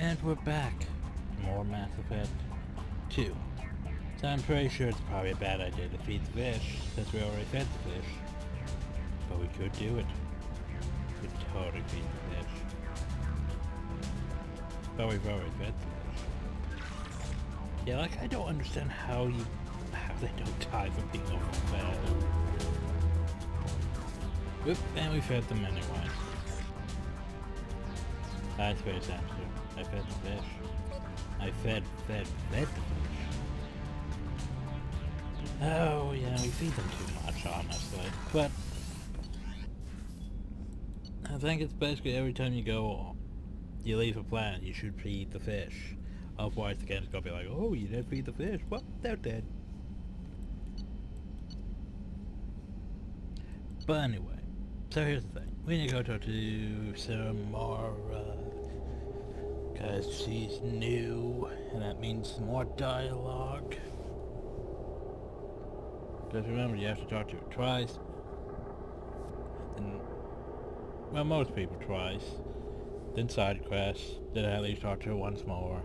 And we're back. More Mass Effect 2. So I'm pretty sure it's probably a bad idea to feed the fish, since we already fed the fish. But we could do it. We could totally feed the fish. But we've already fed the fish. Yeah, like I don't understand how they don't die from being overfed. Oop, and we fed them anyway. That's very sensitive. I fed the fish. I fed the fish. Oh, yeah, we feed them too much, honestly. But I think it's basically every time you leave a planet, you should feed the fish. Otherwise, the game's gonna be like, oh, you didn't feed the fish? Well, they're dead. But anyway, so here's the thing. We need to go talk to Samara. Because she's new, and that means more dialogue. Because remember, you have to talk to her twice. And, well, most people twice. Then side quests. Then at least talk to her once more.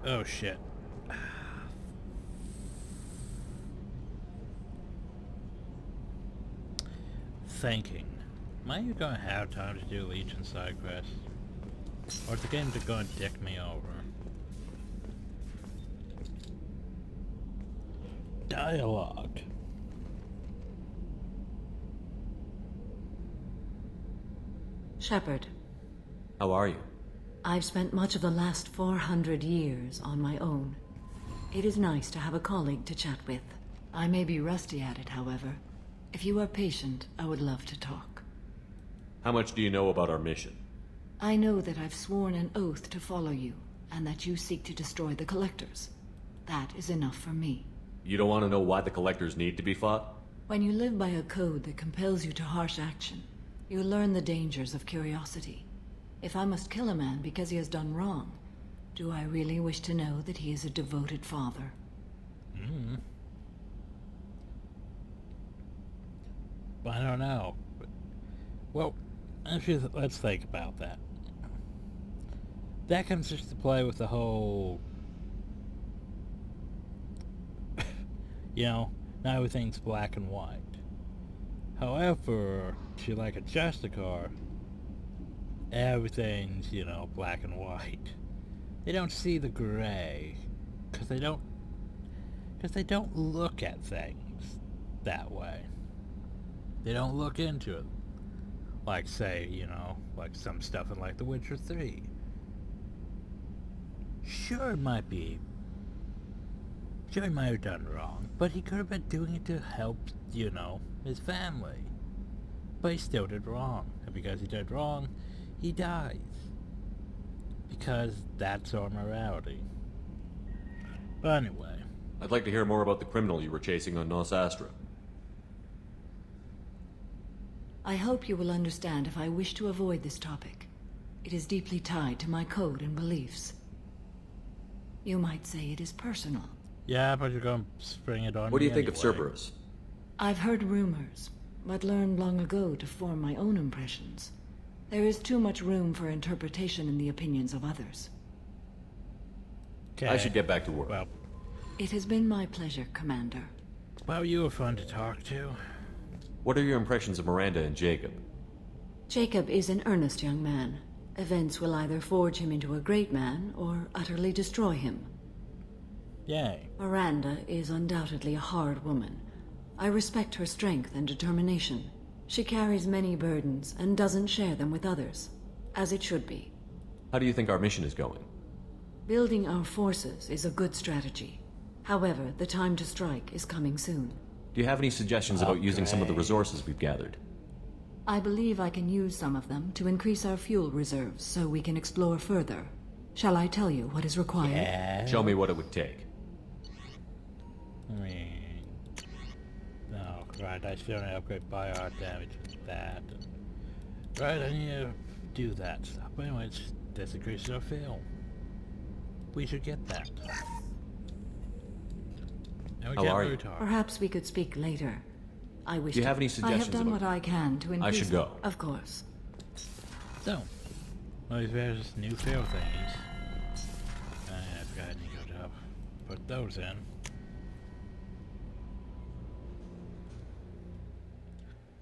Oh shit. Thinking. Am I even gonna have time to do Legion side quests? Or is the game just gonna dick me over? Dialogue. Shepard. How are you? I've spent much of the last 400 years on my own. It is nice to have a colleague to chat with. I may be rusty at it, however. If you are patient, I would love to talk. How much do you know about our mission? I know that I've sworn an oath to follow you, and that you seek to destroy the Collectors. That is enough for me. You don't want to know why the Collectors need to be fought? When you live by a code that compels you to harsh action, you learn the dangers of curiosity. If I must kill a man because he has done wrong, do I really wish to know that he is a devoted father? I don't know. Well, let's think about that. That comes just to play with the whole... you know, not everything's black and white. However, to like a Justicar, everything's, you know, black and white. They don't see the gray, because they don't look at things that way. They don't look into it. Like, say, you know, like some stuff in, like, The Witcher 3. Sure, he might have done wrong, but he could have been doing it to help, you know, his family. But he still did wrong. And because he did wrong, he dies. Because that's our morality. But anyway. I'd like to hear more about the criminal you were chasing on Nos Astra. I hope you will understand if I wish to avoid this topic. It is deeply tied to my code and beliefs. You might say it is personal. Yeah, but you're going to spring it on me. What do you think anyway. of Cerberus? I've heard rumors, but learned long ago to form my own impressions. There is too much room for interpretation in the opinions of others. Okay. I should get back to work. Well, It has been my pleasure, Commander. well, you were fun to talk to. What are your impressions of Miranda and Jacob? Jacob is an earnest young man. Events will either forge him into a great man or utterly destroy him. Yay. Miranda is undoubtedly a hard woman. I respect her strength and determination. She carries many burdens and doesn't share them with others, as it should be. How do you think our mission is going? Building our forces is a good strategy. However, the time to strike is coming soon. Do you have any suggestions about using some of the resources we've gathered? I believe I can use some of them to increase our fuel reserves so we can explore further. Shall I tell you what is required? Yeah. Show me what it would take. No, right, I still need to upgrade Bioware damage with that. Right, I need to do that stuff. But anyway, this increases our fuel. We should get that. And we How can't are you? retard. Perhaps we could speak later. I wish Do you to... have any I have suggestions done about... what I can to increase... should go. Of course. So, well, these various new fail thingies. I forgot I need to go put those in.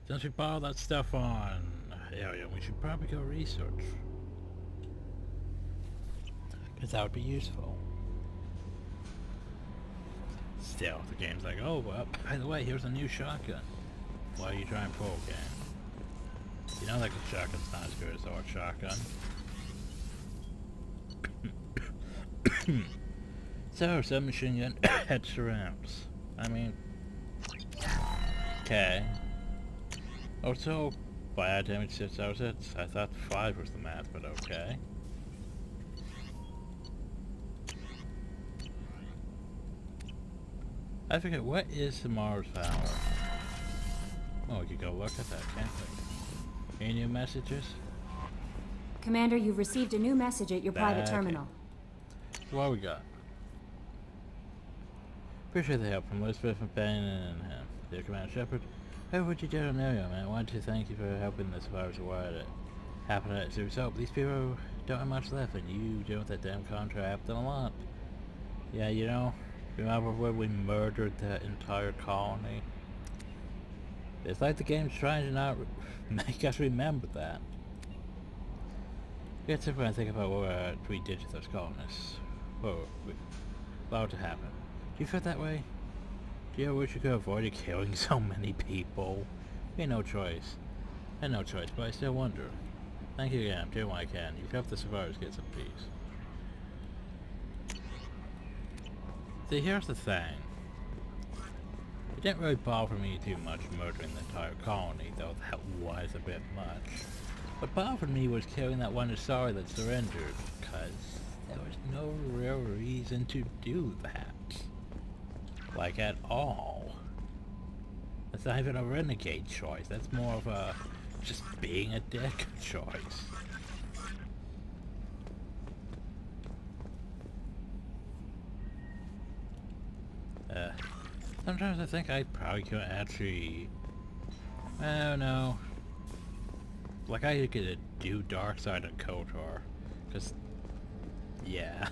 Since we bought all that stuff on area, we should probably go research. Because that would be useful. Still, the game's like, oh, well, by the way, here's a new shotgun. Why are you trying to pull, game? You know, like, the shotgun's not as good as our shotgun. So, submachine gun head surrounds. I mean... Okay. Also, fire damage 6 out of 6. I thought 5 was the math, but okay. I forget, what is Samara's power? Oh, we could go look at that, can't we? Any new messages? Commander, you've received a new message at your private Okay. terminal. So what we got? Appreciate the help from Elizabeth and Ben and dear Commander Shepard. How would you do to know you, man? I wanted to thank you for helping the survivors avoid it happened as a result. These people don't have much left, and you deal with that damn contract and a lot. Yeah, you know, remember when we murdered that entire colony? It's like the game's trying to not make us remember that. It's when I think about what we did to those colonists. What would happen? Do you feel that way? Do you ever wish you could avoid killing so many people? We had no choice. I had no choice, but I still wonder. Thank you again, I'm doing what I can. You've helped the survivors get some peace. See, here's the thing. It didn't really bother me too much murdering the entire colony, though that was a bit much. What bothered me was killing that one Asari that surrendered, because there was no real reason to do that. Like, at all. That's not even a renegade choice, that's more of a just being a dick choice. Sometimes I think I probably could actually... I don't know. Like, I could do Dark Side on KOTOR. Because... yeah.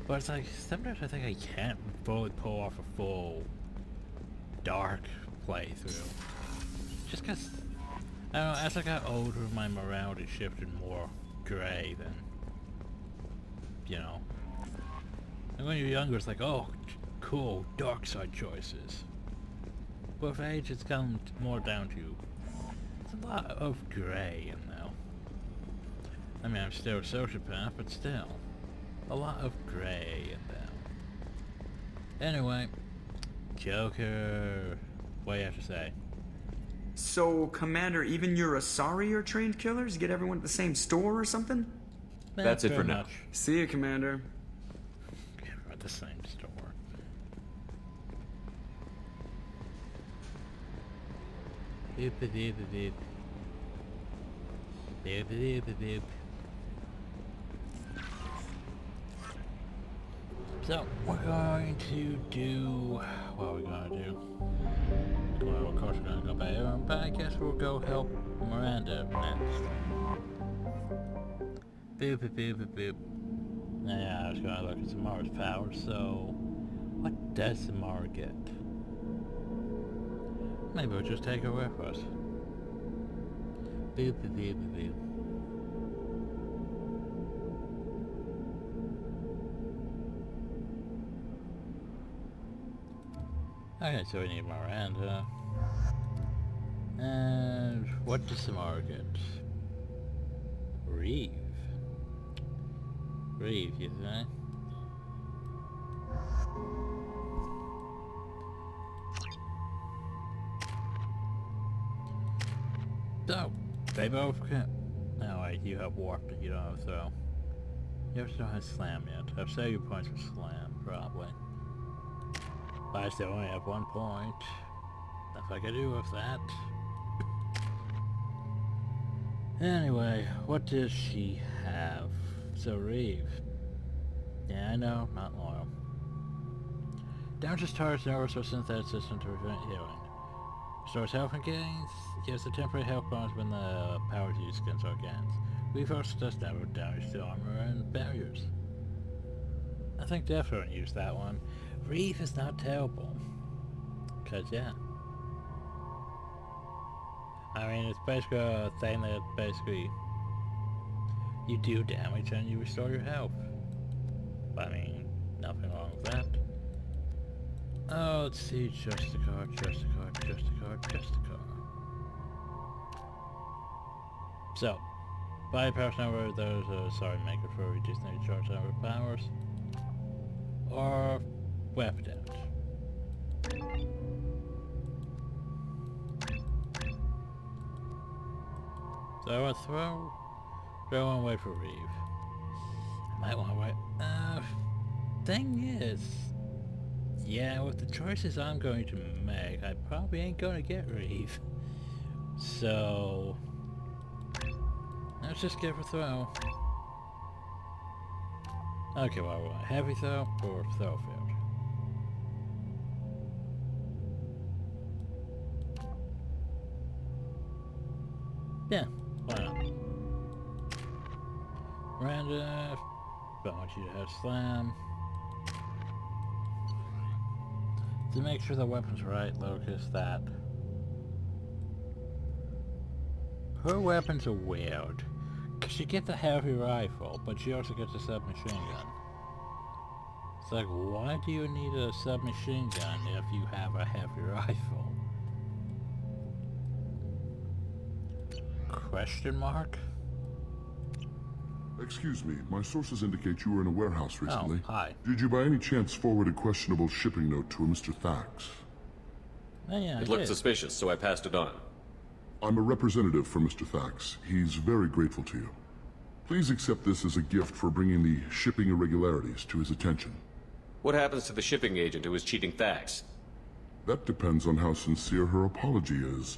But it's like, sometimes I think I can't fully pull off a full... dark playthrough. Just because... I don't know, as I got older, my morality shifted more gray than... you know. And when you're younger, it's like, oh, cool, dark side choices. But with age, it's come more down to... it's a lot of gray in there. I mean, I'm still a sociopath, but still. A lot of gray in there. Anyway, Joker... what do you have to say? So, Commander, even your Asari are trained killers? Get everyone at the same store or something? That's it for Pretty now. much. See you, Commander. Yeah, we're at the same store. Boop a boop a boop. Boop a boop a boop. So, we're going to do... what are we going to do? Well, of course we're going to go back over, but I guess we'll go help Miranda next. Boop a boop a boop. Yeah, I was going to look at Samara's power, so... what does Samara get? Maybe we'll just take her with us. Boop a boop a boop. Okay, so we need Miranda. And what does Samara get? Reeve. Reeve, you think? So, they both can... no, wait, you have warp, but you don't have throw. You don't have slam yet. I've saved your points for slam, probably. But I still only have 1 point. Nothing I can do with that. Anyway, what does she have? So Reeve. Yeah, I know, not loyal. Damages target's nervous or synthetic system to prevent healing. Restores health and gains. Gives a temporary health bonus when the power is used against organics. Reef also does damage to armor and barriers. I think definitely use that one. Reef is not terrible. Cause yeah. I mean, it's basically a thing that basically you do damage and you restore your health. I mean, nothing wrong with that. Oh, let's see, just a card, just a card, just a card, just a card. So, buy power number, those make it for reducing the charge number of powers. Or weapon damage. So I want to throw and wait for Reeve. I might want to wait. Thing is, yeah, with the choices I'm going to make, I probably ain't going to get Reeve. So let's just give a throw. Okay, well, I want heavy throw or throw field. Yeah, why not? Miranda, but I want you to have slam. To make sure the weapon's right, Locus, that. Her weapons are weird. Cause she gets a heavy rifle, but she also gets a submachine gun. It's like, why do you need a submachine gun if you have a heavy rifle? Question mark? Excuse me, my sources indicate you were in a warehouse recently. Oh, hi. Did you by any chance forward a questionable shipping note to a Mr. Thax? Oh, yeah, It looked suspicious, so I passed it on. I'm a representative for Mr. Thax. He's very grateful to you. Please accept this as a gift for bringing the shipping irregularities to his attention. What happens to the shipping agent who was cheating Thax? That depends on how sincere her apology is,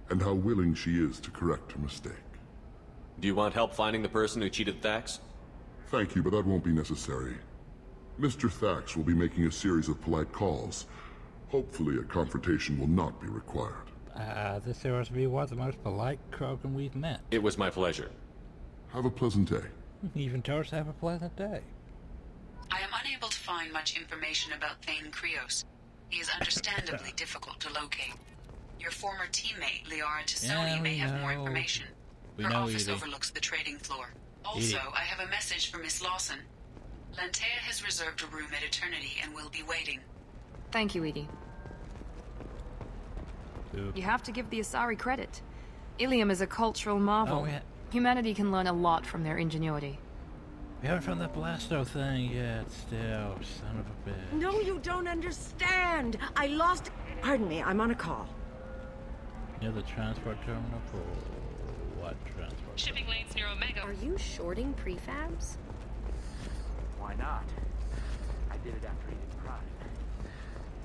and how willing she is to correct her mistake. Do you want help finding the person who cheated Thax? Thank you, but that won't be necessary. Mr. Thax will be making a series of polite calls. Hopefully a confrontation will not be required. This seems to be one of the most polite Krogan we've met. It was my pleasure. Have a pleasant day. Even told us to have a pleasant day. I am unable to find much information about Thane Krios. He is understandably difficult to locate. Your former teammate, Liara Tassoni, may have more information. Her office overlooks the trading floor. Also, I have a message for Miss Lawson. Lantea has reserved a room at Eternity and will be waiting. Thank you, Edie. You have to give the Asari credit. Ilium is a cultural marvel. Oh, yeah. Humanity can learn a lot from their ingenuity. We haven't found that blasto thing yet, still. Son of a bitch. No, you don't understand. I lost... Pardon me, I'm on a call. Near the transport terminal for what transport? Shipping lanes near Omega. Are you shorting prefabs? Why not? I did it after Eden Prime.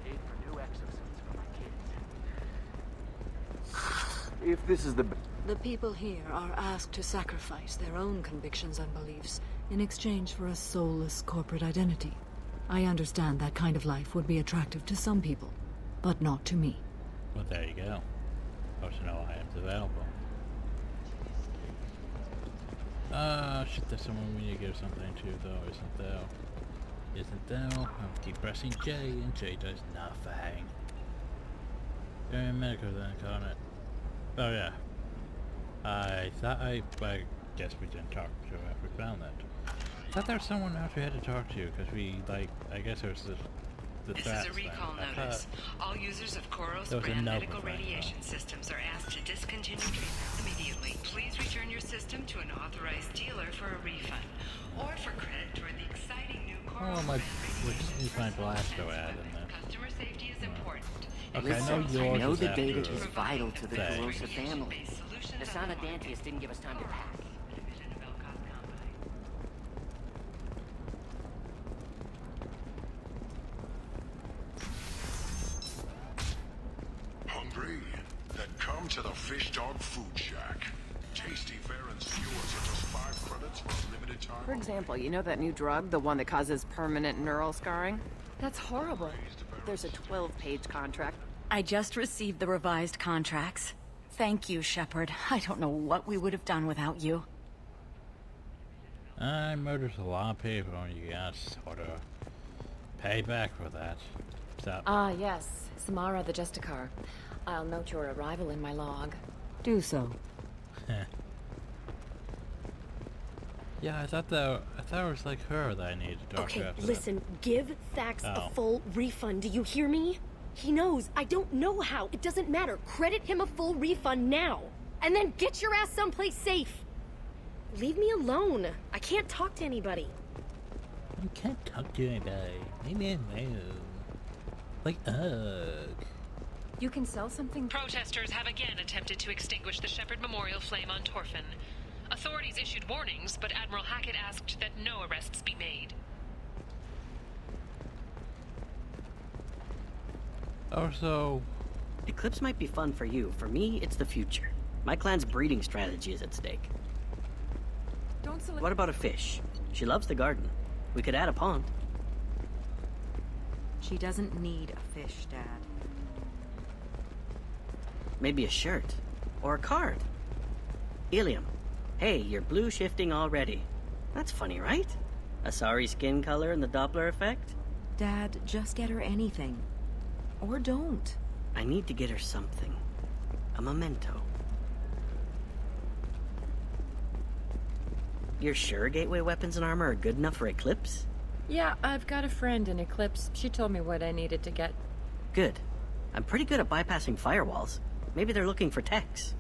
Paid for new exosuits for my kids. If this is the... The people here are asked to sacrifice their own convictions and beliefs in exchange for a soulless corporate identity. I understand that kind of life would be attractive to some people, but not to me. Well, there you go. Also, no items available. Shit, there's someone we need to give something to, though, isn't there? Isn't there? I'll keep pressing J, and J does nothing. Medical then, can't it? Oh, yeah. I guess we didn't talk to her after we found that. I thought there was someone else we had to talk to, because we, I guess it was the This is a recall notice. All users of Koros brand medical radiation systems are asked to discontinue treatment immediately. Please return your system to an authorized dealer for a refund, or for credit toward the exciting new Koros brand radiation you find Blasto ad in there. Customer safety is important. Okay, I know the data after is vital to the thing. corrosive family. The son of Dantius didn't give us time to pack. Hungry? Then come to the Fish Dog Food Shack. Tasty fare and skewers are just 5 credits for a limited time. For example, you know that new drug, the one that causes permanent neural scarring? That's horrible. There's a 12-page contract. I just received the revised contracts. Thank you, Shepard. I don't know what we would have done without you. I murdered a lot of people, and you got sort of pay back for that. So, Ah, yes. Samara the Justicar. I'll note your arrival in my log. Do so. yeah, I thought it was like her that I needed to talk to Okay, after listen. Give Thax Oh. a full refund. Do you hear me? He knows. I don't know how. It doesn't matter. Credit him a full refund now. And then get your ass someplace safe. Leave me alone. I can't talk to anybody. You can't talk to anybody. Maybe I know. Like, ugh. You can sell something. Protesters have again attempted to extinguish the Shepard Memorial flame on Torfin. Authorities issued warnings, but Admiral Hackett asked that no arrests be made. Also, Eclipse might be fun for you. For me, it's the future. My clan's breeding strategy is at stake. Don't select. What about a fish? She loves the garden. We could add a pond. She doesn't need a fish, Dad. Maybe a shirt. Or a card. Ilium. Hey, you're blue shifting already. That's funny, right? Asari skin color and the Doppler effect? Dad, just get her anything. Or don't. I need to get her something. A memento. You're sure gateway weapons and armor are good enough for Eclipse? Yeah, I've got a friend in Eclipse. She told me what I needed to get. Good. I'm pretty good at bypassing firewalls. Maybe they're looking for techs.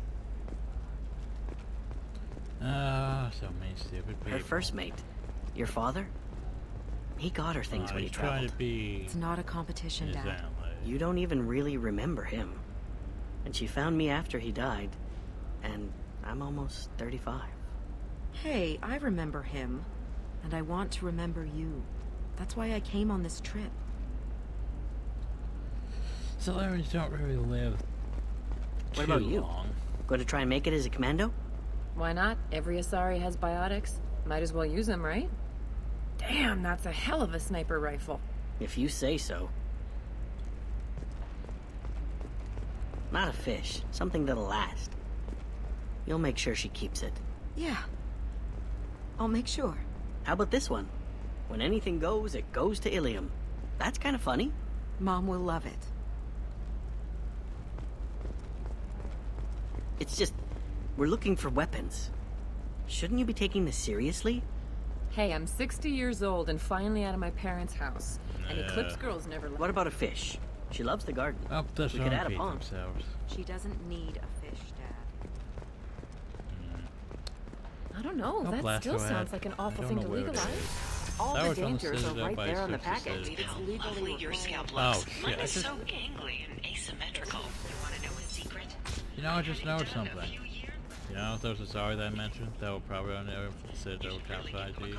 So many stupid people. Her first mate. Your father? He got her things when he tried traveled. to be It's not a competition, his Dad. ally. You don't even really remember him. And she found me after he died. And I'm almost 35. Hey, I remember him. And I want to remember you. That's why I came on this trip. Solarians don't really live What too about you? long. Going to try and make it as a commando? Why not? Every Asari has biotics. Might as well use them, right? Damn, that's a hell of a sniper rifle. If you say so. Not a fish. Something that'll last. You'll make sure she keeps it. Yeah. I'll make sure. How about this one? When anything goes, it goes to Ilium. That's kind of funny. Mom will love it. It's just, we're looking for weapons. Shouldn't you be taking this seriously? Hey, I'm 60 years old and finally out of my parents' house. And Eclipse girls never left. What about a fish? She loves the garden. Oh, that's We could add a feed pond. themselves. She doesn't need a fish, Dad. I don't know. That blast still her sounds head. like an I awful don't thing know to where it legalize. is. All That the was on the dangers are Citadel right by there on the 66. package. It's legally Lovely your scalp Oh, looks. shit, Mine I is just- so gangly and asymmetrical. You want to know a secret? You know, I just noticed something. You know, those Asari that I mentioned that will probably on the Citadel campsite ID.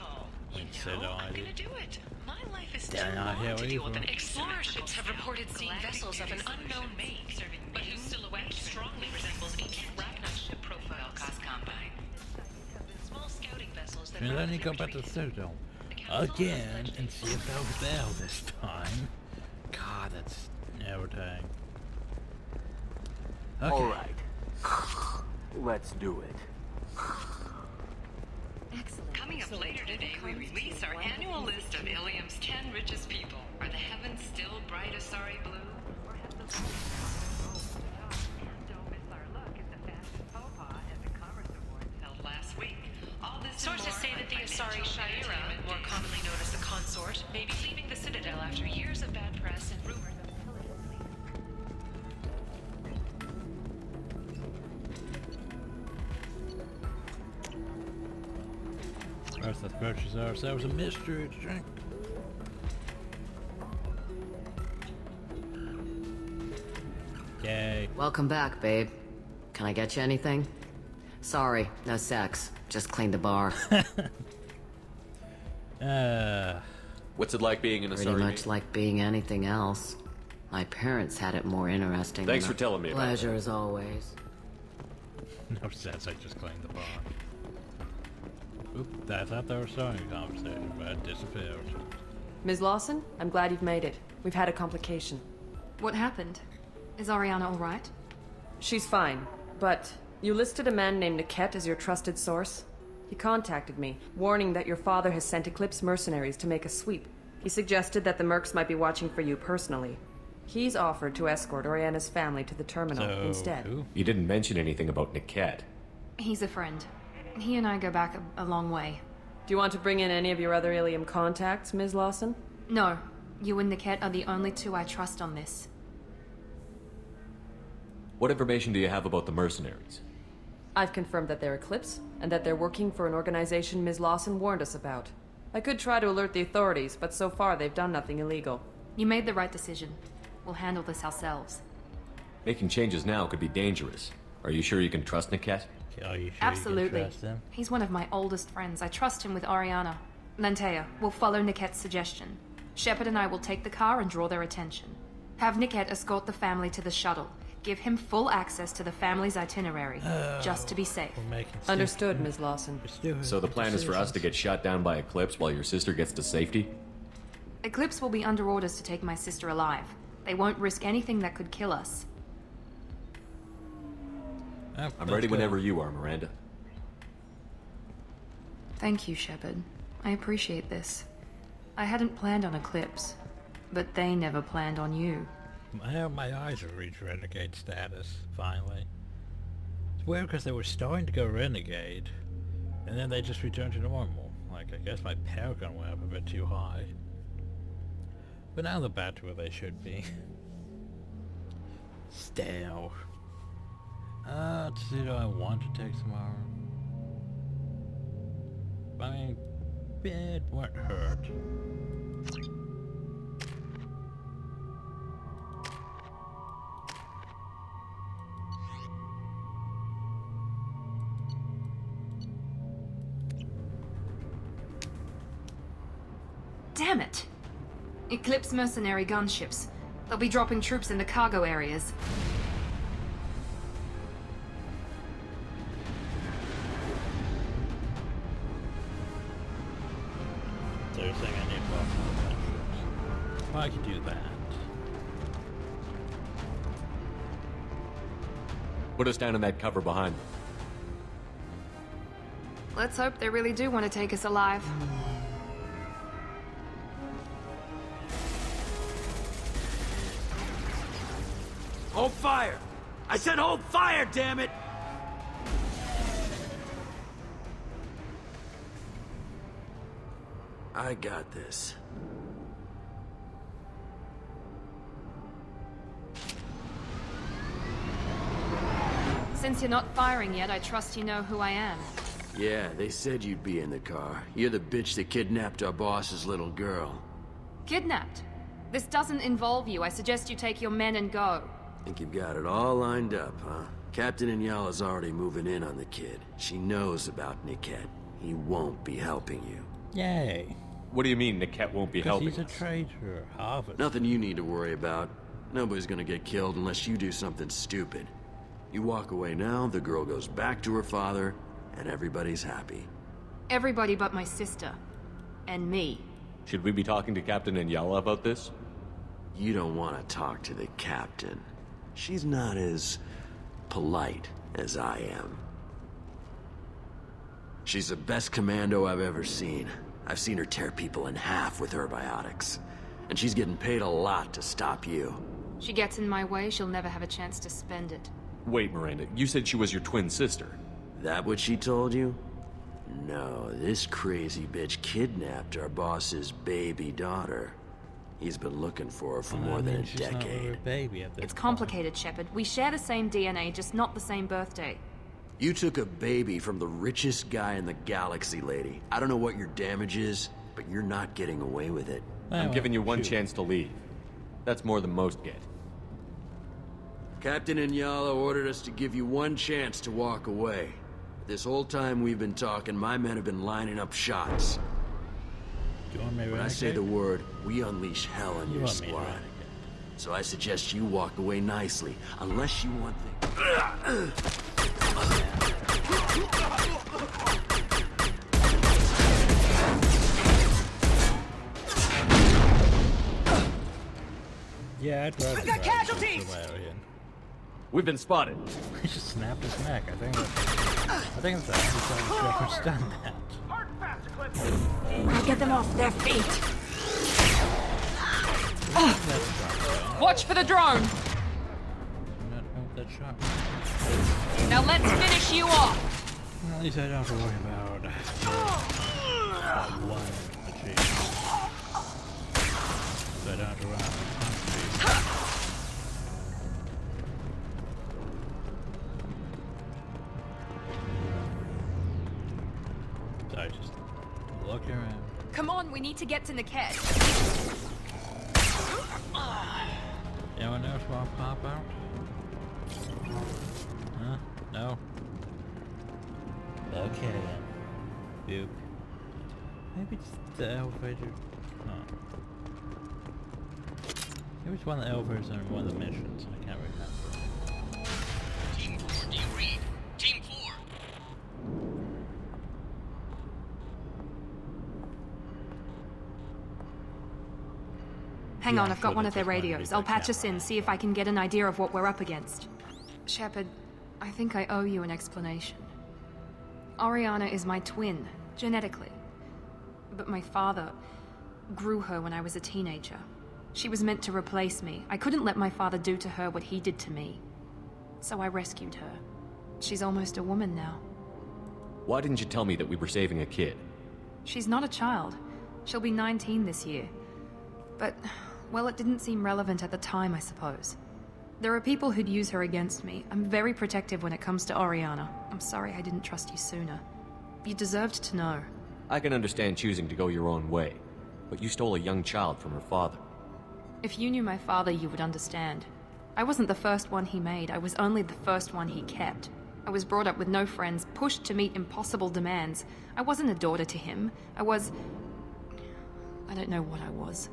Citadel I'm ID. gonna do it. My life is Did too I not hear long to what you deal with an were- Explorer ships have reported seeing vessels of an unknown make, but whose silhouette strongly resembles ancient Ragnar ship profile. Cost combine. Small scouting vessels that And then you rapidly go back to the retreat. Citadel again and see if that was there this time. God, that's irritating. Okay. Alright. Let's do it. Excellent. Coming up later today, we release our annual list of Ilium's 10 richest people. Are the heavens still bright Asari blue? Or have the... Don't miss our look at the fashion faux pas at the Commerce Awards held last week. All this and Sources more say on that the Financial Asari Shaira, Entertainment more Daily. commonly known as the Consort, may be leaving the Citadel after years of bad press and rumors of First, let's purchase ourselves a mystery drink. Yay. Welcome back, babe. Can I get you anything? Sorry, no sex. Just cleaned the bar. What's it like being in a Pretty Asari? much like being anything else. My parents had it more interesting. Thanks than for telling me about Pleasure that. as always. No sense, I just cleaned the bar. Oop, I thought they were starting a conversation, but it disappeared. Ms. Lawson, I'm glad you've made it. We've had a complication. What happened? Is Ariana alright? She's fine, but you listed a man named Niket as your trusted source. He contacted me, warning that your father has sent Eclipse mercenaries to make a sweep. He suggested that the mercs might be watching for you personally. He's offered to escort Oriana's family to the terminal instead. You didn't mention anything about Niket. He's a friend. He and I go back a long way. Do you want to bring in any of your other Ilium contacts, Ms. Lawson? No. You and Niket are the only two I trust on this. What information do you have about the mercenaries? I've confirmed that they're Eclipse, and that they're working for an organization Ms. Lawson warned us about. I could try to alert the authorities, but so far they've done nothing illegal. You made the right decision. We'll handle this ourselves. Making changes now could be dangerous. Are you sure you can trust Niket? Are you sure Absolutely. you can trust him? He's one of my oldest friends. I trust him with Ariana. Lantea, we'll follow Niket's suggestion. Shepard and I will take the car and draw their attention. Have Niket escort the family to the shuttle. Give him full access to the family's itinerary, just to be safe. Understood, Ms. Lawson. So the plan is for us to get shot down by Eclipse while your sister gets to safety? Eclipse will be under orders to take my sister alive. They won't risk anything that could kill us. I'm ready whenever you are, Miranda. Thank you, Shepard. I appreciate this. I hadn't planned on Eclipse, but they never planned on you. My eyes have reached renegade status, finally. It's weird because they were starting to go renegade, and then they just returned to normal. Like, I guess my paragon went up a bit too high. But now they're back to where they should be. Still. Let's see, do I want to take tomorrow? I mean, it won't hurt. Damn it! Eclipse mercenary gunships. They'll be dropping troops in the cargo areas. So you're saying I need more gunships. Well, I could do that. Put us down in that cover behind them. Let's hope they really do want to take us alive. Hold fire! I said hold fire, damn it! I got this. Since you're not firing yet, I trust you know who I am. Yeah, they said you'd be in the car. You're the bitch that kidnapped our boss's little girl. Kidnapped? This doesn't involve you. I suggest you take your men and go. Think you've got it all lined up, huh? Captain Inyala's already moving in on the kid. She knows about Niket. He won't be helping you. Yay. What do you mean Niket won't be helping he's a traitor, Harvard. Nothing you need to worry about. Nobody's gonna get killed unless you do something stupid. You walk away now, the girl goes back to her father, and everybody's happy. Everybody but my sister. And me. Should we be talking to Captain Inyala about this? You don't want to talk to the captain. She's not as polite as I am. She's the best commando I've ever seen. I've seen her tear people in half with her biotics. And she's getting paid a lot to stop you. She gets in my way, she'll never have a chance to spend it. Wait, Miranda, you said she was your twin sister. That what she told you? No, this crazy bitch kidnapped our boss's baby daughter. He's been looking for her for more than a decade. It's complicated, Shepard. We share the same DNA, just not the same birthday. You took a baby from the richest guy in the galaxy, lady. I don't know what your damage is, but you're not getting away with it. I'm giving you one chance to leave. That's more than most get. Captain Inyala ordered us to give you one chance to walk away. This whole time we've been talking, my men have been lining up shots. When I say the word, we unleash hell on your squad. So I suggest you walk away nicely, unless you want things. Yeah, I'd rather I've got casualties! We've been spotted. He just snapped his neck. I think it's the only time Shepard's done that. I'll get them off their feet. Watch for the drone. Not hope that shot. Now let's finish you off. Well, at least I don't have to worry about that one machine. So I don't have to run out of so I just look around. Come on, we need to get to Niket. Anyone else want to pop out? Huh? No? Okay then. Boop. Maybe it's the elevator. No. Maybe it's one of the elevators on one of the missions. I can't remember. Team 4, do you read? Team 4! Hang on, I've got one of their radios. I'll patch us in, see if I can get an idea of what we're up against. Shepard, I think I owe you an explanation. Oriana is my twin, genetically. But my father grew her when I was a teenager. She was meant to replace me. I couldn't let my father do to her what he did to me. So I rescued her. She's almost a woman now. Why didn't you tell me that we were saving a kid? She's not a child. She'll be 19 this year. But, well, it didn't seem relevant at the time, I suppose. There are people who'd use her against me. I'm very protective when it comes to Oriana. I'm sorry I didn't trust you sooner. You deserved to know. I can understand choosing to go your own way, but you stole a young child from her father. If you knew my father, you would understand. I wasn't the first one he made. I was only the first one he kept. I was brought up with no friends, pushed to meet impossible demands. I wasn't a daughter to him. I don't know what I was.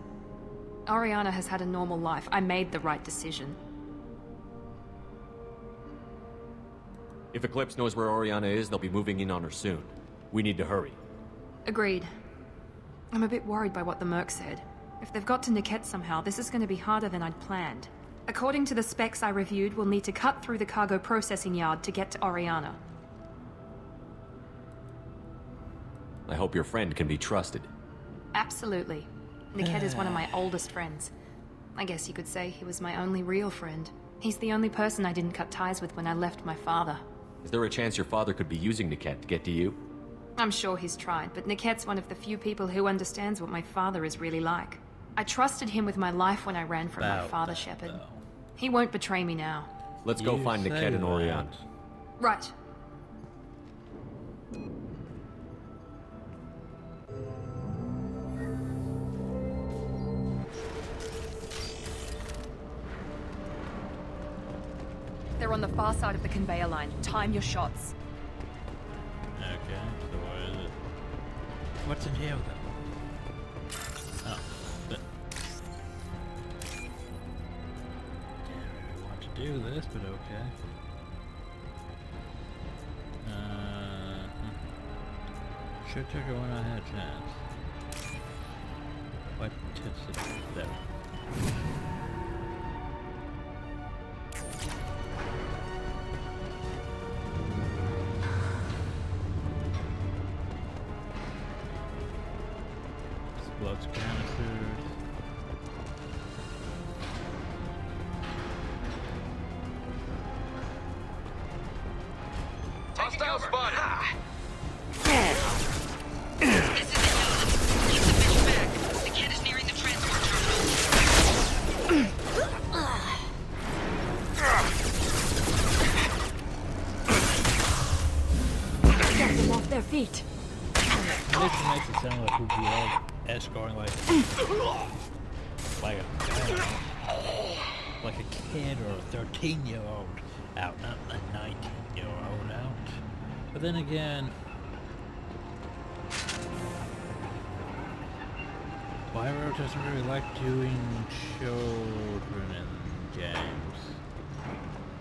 Oriana has had a normal life. I made the right decision. If Eclipse knows where Oriana is, they'll be moving in on her soon. We need to hurry. Agreed. I'm a bit worried by what the Merc said. If they've got to Niket somehow, this is going to be harder than I'd planned. According to the specs I reviewed, we'll need to cut through the cargo processing yard to get to Oriana. I hope your friend can be trusted. Absolutely. Niket is one of my oldest friends. I guess you could say he was my only real friend. He's the only person I didn't cut ties with when I left my father. Is there a chance your father could be using Niket to get to you? I'm sure he's tried, but Niket's one of the few people who understands what my father is really like. I trusted him with my life when I ran from my father, Shepard. He won't betray me now. Let's go find Niket and Oriana. Right. They're on the far side of the conveyor line. Time your shots. Okay, so what is it? What's in here though? Oh, but... I want to do this, but okay. Should took it when I had a chance. What tips it there? Explodes canisters. Hostile spotted! The kid is nearing the transport terminal. Get them off their feet. This makes it sound like we'd be all escorting like a kid or a 13-year-old out, not a 19-year-old out. But then again, Bioware doesn't really like doing children in games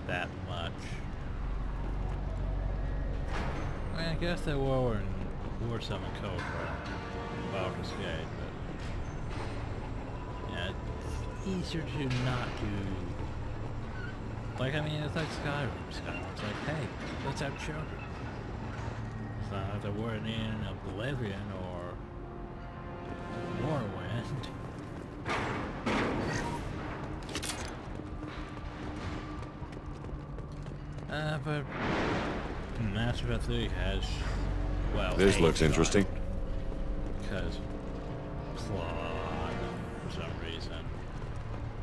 that much. I mean, I guess they were in some in Code for Baldur's Gate, but yeah, easier to not do. Like, I mean, it's like Skyrim. Skyrim's like, hey, let's have children. It's not like we're in Oblivion or Morrowind. But Mass Effect 3 has, well, this looks interesting. Because plot, for some reason.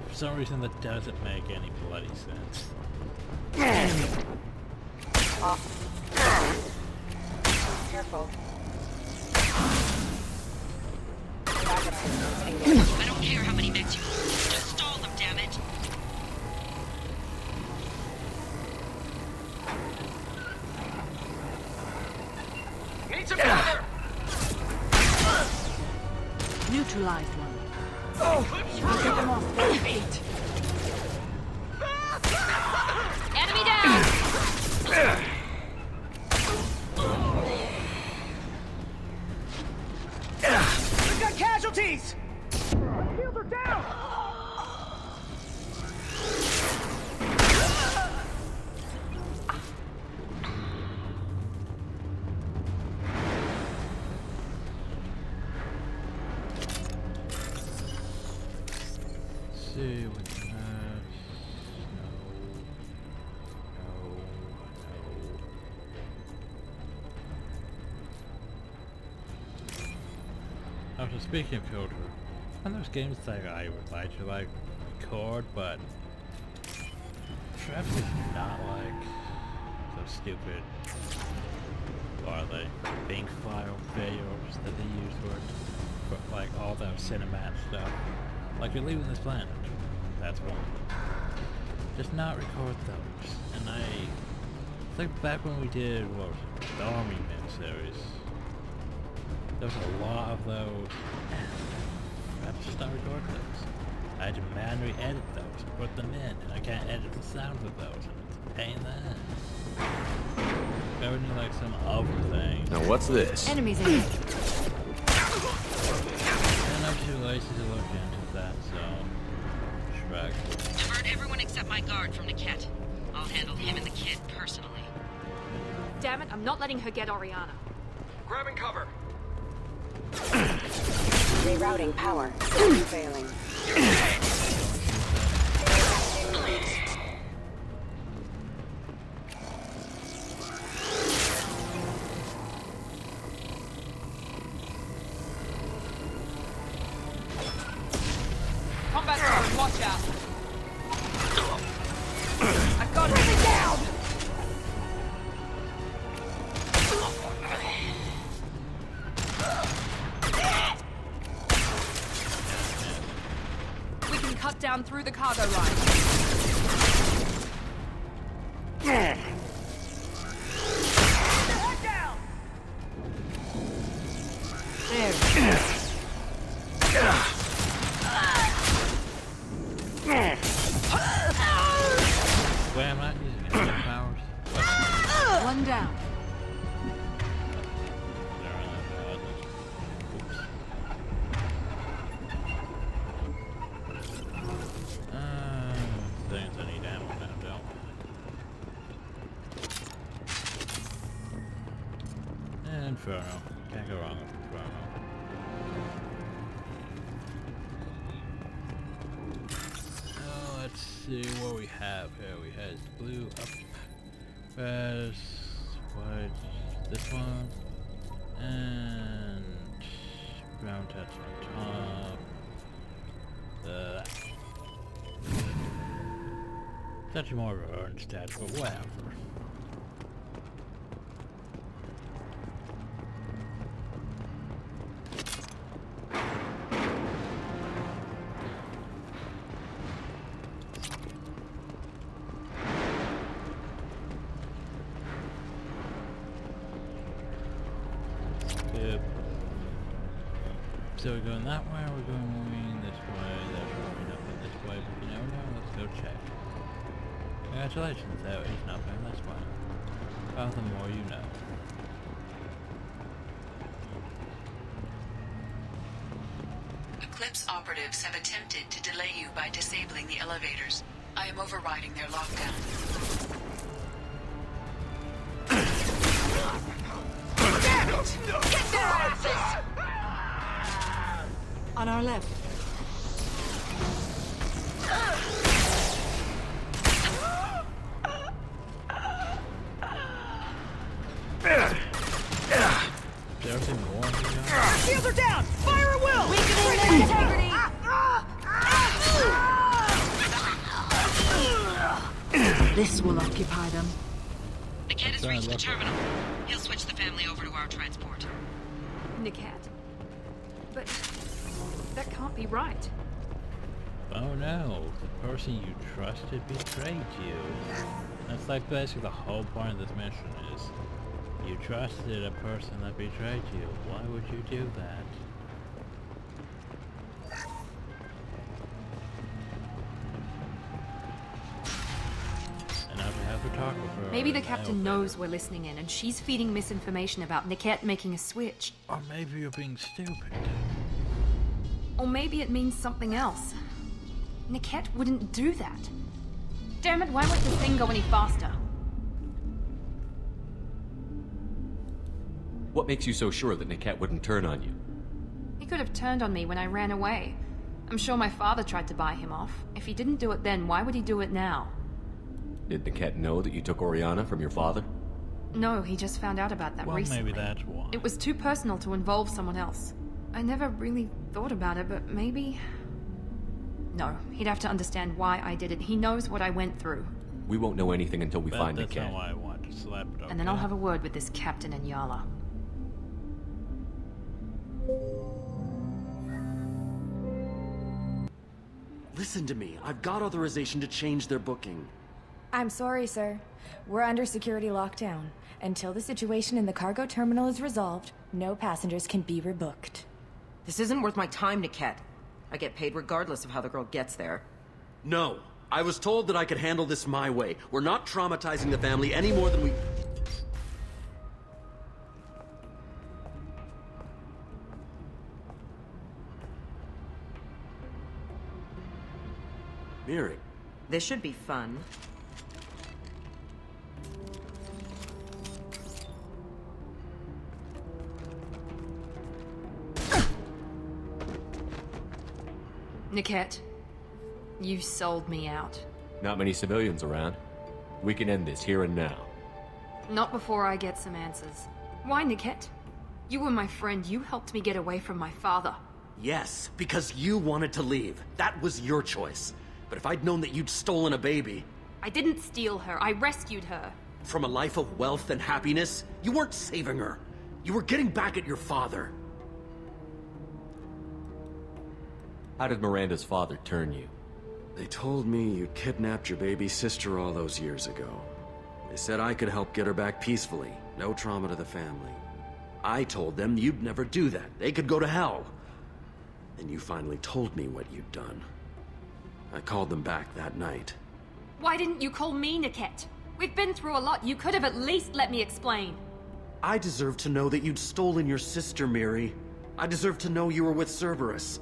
For some reason that doesn't make any bloody sense. Careful. I don't care how many meds you use. Just stall them, damn it. Need some cover! Neutralized one. I'll get them off their feet. Enemy down! We've got casualties! Shields are down! See what we have. No. After speaking of filter, one of those games that I would like to record, but perhaps it's not like so stupid. Or are they bank file videos that they use for like all the cinematic stuff? Like you're leaving this planet. That's one. Just not record those. And it's like back when we did, what was it, the Army miniseries. There was a lot of those. I have to start recording those. I had to manually edit those, put them in, and I can't edit the sounds of those, and it's a pain in the ass. I would need like some other thing. Now what's this? Enemies in it. And I'm too lazy to look into that, so shrug. Divert everyone except my guard from Niket. I'll handle him and the kid personally. Damn it, I'm not letting her get Oriana. Grabbing cover. Rerouting power. System failing. Combat zone, watch out. I've got her down. We can cut down through the cargo line. Wait, I'm not using any powers. One down. Things I need ammo now, don't. And Inferno. Can't go wrong with Inferno. Let's see what we have here. We had blue up, red, white, this one, and brown touch on top. It's actually more of an orange touch, but whatever. Yep. So we're going that way, or we're going this way? That's probably not going this way, but you never know. Let's go check. Congratulations, though, he's not going this way. Well, the more you know. Eclipse operatives have attempted to delay you by disabling the elevators. I am overriding their lockdown. Damn it! Get their asses! On our left. There's even more. Shields are down! Fire at will! Weakening their integrity! This will occupy them. Niket has reached the terminal. He'll switch the family over to our transport. Niket. But that can't be right. Oh no, the person you trusted betrayed you. That's like basically the whole point of this mission is you trusted a person that betrayed you. Why would you do that? And now we have to talk with her. Maybe the captain knows we're listening in and she's feeding misinformation about Niket making a switch. Or maybe you're being stupid. Or maybe it means something else. Niket wouldn't do that. Damn it, why won't the thing go any faster? What makes you so sure that Niket wouldn't turn on you? He could have turned on me when I ran away. I'm sure my father tried to buy him off. If he didn't do it then, why would he do it now? Did Niket know that you took Oriana from your father? No, he just found out about that recently. Maybe that's why. It was too personal to involve someone else. I never really thought about it, but maybe... No, he'd have to understand why I did it. He knows what I went through. We won't know anything until we find Niket. Niket. That's how I want to slap it. Okay? And then I'll have a word with this captain and Yala. Listen to me. I've got authorization to change their booking. I'm sorry, sir. We're under security lockdown. Until the situation in the cargo terminal is resolved, no passengers can be rebooked. This isn't worth my time, Niket. I get paid regardless of how the girl gets there. No. I was told that I could handle this my way. We're not traumatizing the family any more than we... Miri. This should be fun. Niket, you sold me out. Not many civilians around. We can end this here and now. Not before I get some answers. Why, Niket? You were my friend. You helped me get away from my father. Yes, because you wanted to leave. That was your choice. But if I'd known that you'd stolen a baby... I didn't steal her. I rescued her. From a life of wealth and happiness, you weren't saving her. You were getting back at your father. How did Miranda's father turn you? They told me you kidnapped your baby sister all those years ago. They said I could help get her back peacefully. No trauma to the family. I told them you'd never do that. They could go to hell. And you finally told me what you'd done. I called them back that night. Why didn't you call me, Niket? We've been through a lot. You could have at least let me explain. I deserve to know that you'd stolen your sister, Miri. I deserve to know you were with Cerberus.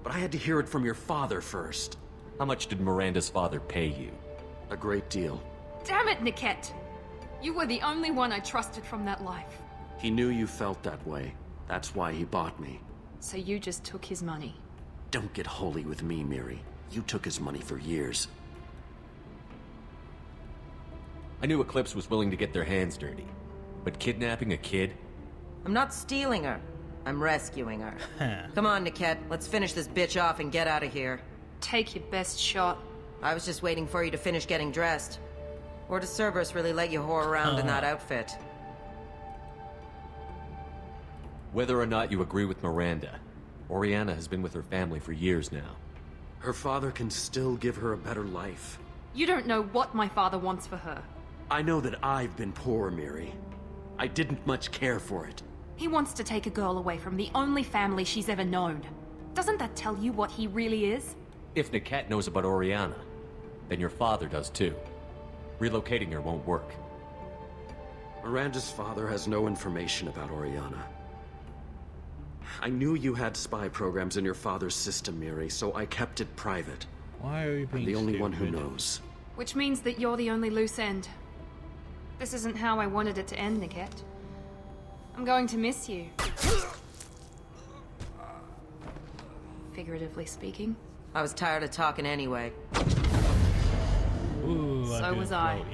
But I had to hear it from your father first. How much did Miranda's father pay you? A great deal. Damn it, Niket! You were the only one I trusted from that life. He knew you felt that way. That's why he bought me. So you just took his money? Don't get holy with me, Miri. You took his money for years. I knew Eclipse was willing to get their hands dirty. But kidnapping a kid? I'm not stealing her. I'm rescuing her. Come on, Niket. Let's finish this bitch off and get out of here. Take your best shot. I was just waiting for you to finish getting dressed. Or does Cerberus really let you whore around in that outfit? Whether or not you agree with Miranda, Oriana has been with her family for years now. Her father can still give her a better life. You don't know what my father wants for her. I know that I've been poor, Miri. I didn't much care for it. He wants to take a girl away from the only family she's ever known. Doesn't that tell you what he really is? If Niket knows about Oriana, then your father does too. Relocating her won't work. Miranda's father has no information about Oriana. I knew you had spy programs in your father's system, Miri, so I kept it private. Why are you being I'm the only one who stupid? knows. Which means that you're the only loose end. This isn't how I wanted it to end, Niket. I'm going to miss you. Figuratively speaking. I was tired of talking anyway. Ooh, So was I.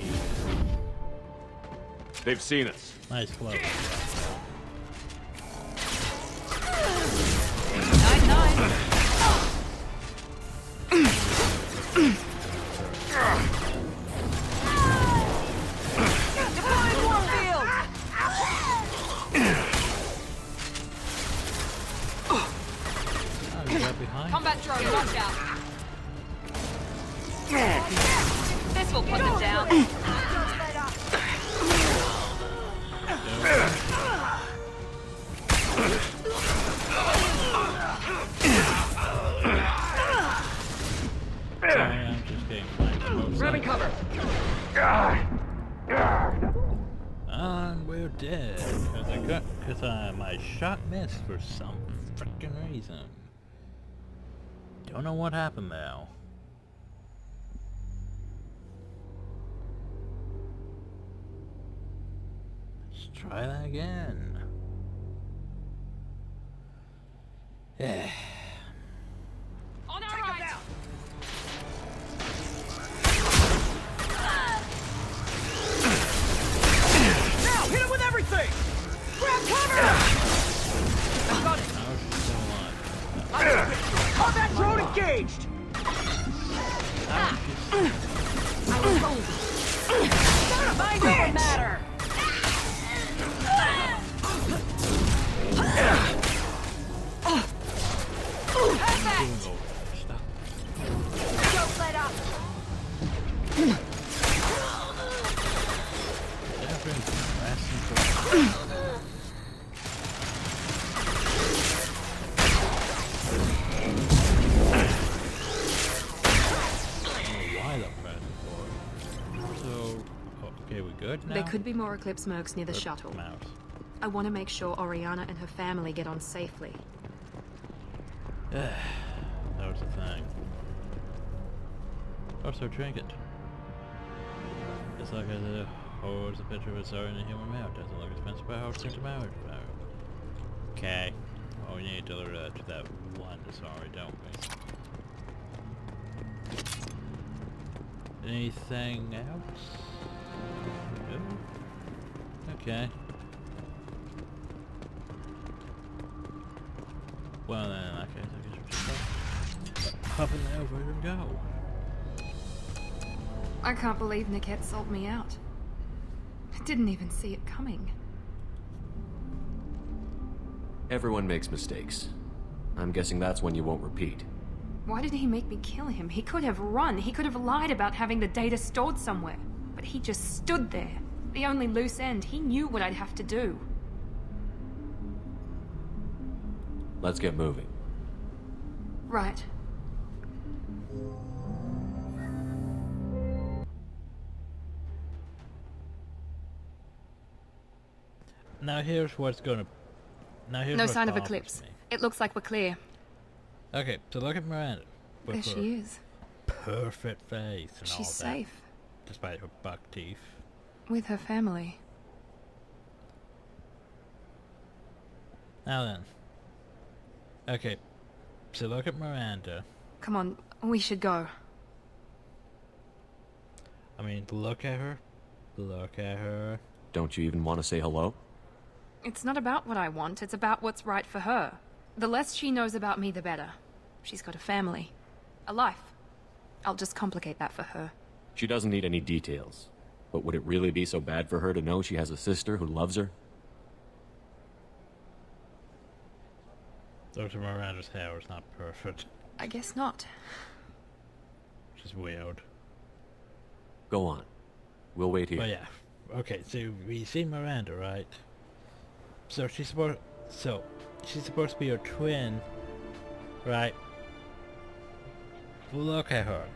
They've seen us. Nice flow. Combat drone, watch out. This will put them down. Sorry, I'm just getting flanked. Grabbing cover. And we're dead because my shot missed for some freaking reason. Don't know what happened now. Let's try that again. Yeah. On our right. Now, hit him with everything! Grab cover! I got it! How is she still alive? Combat drone engaged! Mind over matter! Don't let up! Okay, we good now? There could be more Eclipse mercs near the shuttle. Mouse. I want to make sure Oriana and her family get on safely. That was the thing. Also, trinket. It's like a holds a picture of a star in a human mouth. Doesn't look expensive, but how it's into marriage. Okay. Oh, we need to deliver that to that one sorry, don't we? Anything else? No? Okay. Well then, in that case, I guess we'll just hop in the elevator and go. I can't believe Niket sold me out. I didn't even see it coming. Everyone makes mistakes. I'm guessing that's one you won't repeat. Why did he make me kill him? He could have run. He could have lied about having the data stored somewhere. But he just stood there. The only loose end. He knew what I'd have to do. Let's get moving. Right. Now here's what's gonna... Now here's No what sign of bothers Eclipse. me. It looks like we're clear. Okay, so look at Miranda. There With she her is. perfect face and all She's that. safe. Despite her buck teeth. With her family. Now then. Okay, so look at Miranda. Come on, we should go. I mean, look at her. Look at her. Don't you even want to say hello? It's not about what I want, it's about what's right for her. The less she knows about me, the better. She's got a family. A life. I'll just complicate that for her. She doesn't need any details. But would it really be so bad for her to know she has a sister who loves her? Dr. Miranda's hair is not perfect. I guess not. Which is weird. Go on. We'll wait here. But yeah. Okay, so we see Miranda, right? So she's supposed to be her twin, right? Look at her.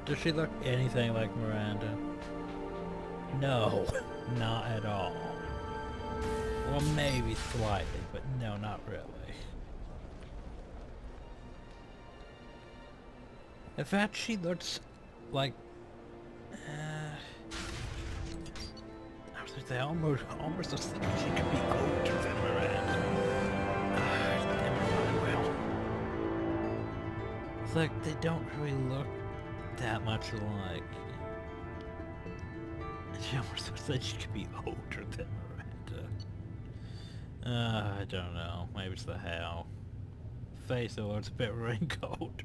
Does she look anything like Miranda? No, not at all. Well, maybe slightly, but no, not really. In fact, she looks like... I was gonna say, almost looks like she could be older than Miranda. Well, it's like they don't really look that much alike. She almost looks like she could be older than Miranda. I don't know. Maybe it's the hair. Face, though, it's a bit wrinkled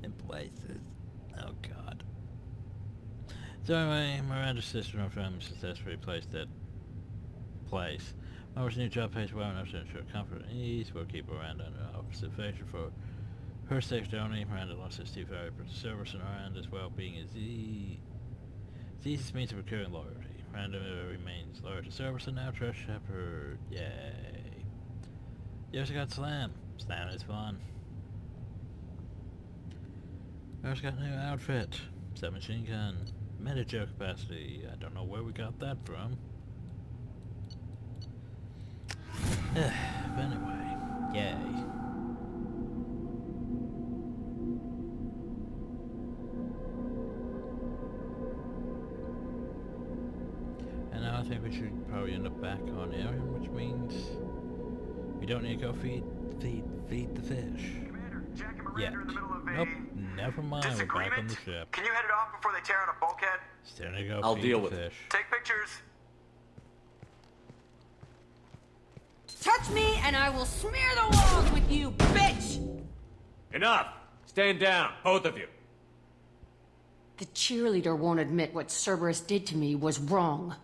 in places. Oh god. So anyway, Miranda's sister and family successfully placed that place. Margaret's new job pays well enough to ensure comfort and ease. Will keep Miranda under observation for her safety only. Miranda lost its two valuable service, and Miranda's well-being is the easiest means of procuring loyalty. Miranda remains loyal to service and now trusts Shepard. Yay. You also got Slam. Slam is fun. We also got a new outfit. Submachine gun. Meta-Joe capacity. I don't know where we got that from. But anyway, yay. And now I think we should probably end up back on Arium, which means we don't need to go feed the fish. Commander, Jack and Miranda Yet. are in the middle of a Nope, never mind, we're back on the ship. Can you head it off before they tear out a bulkhead? Still need to go I'll feed deal the with fish. Take pictures. Touch me and I will smear the walls with you, bitch! Enough! Stand down, both of you. The cheerleader won't admit what Cerberus did to me was wrong.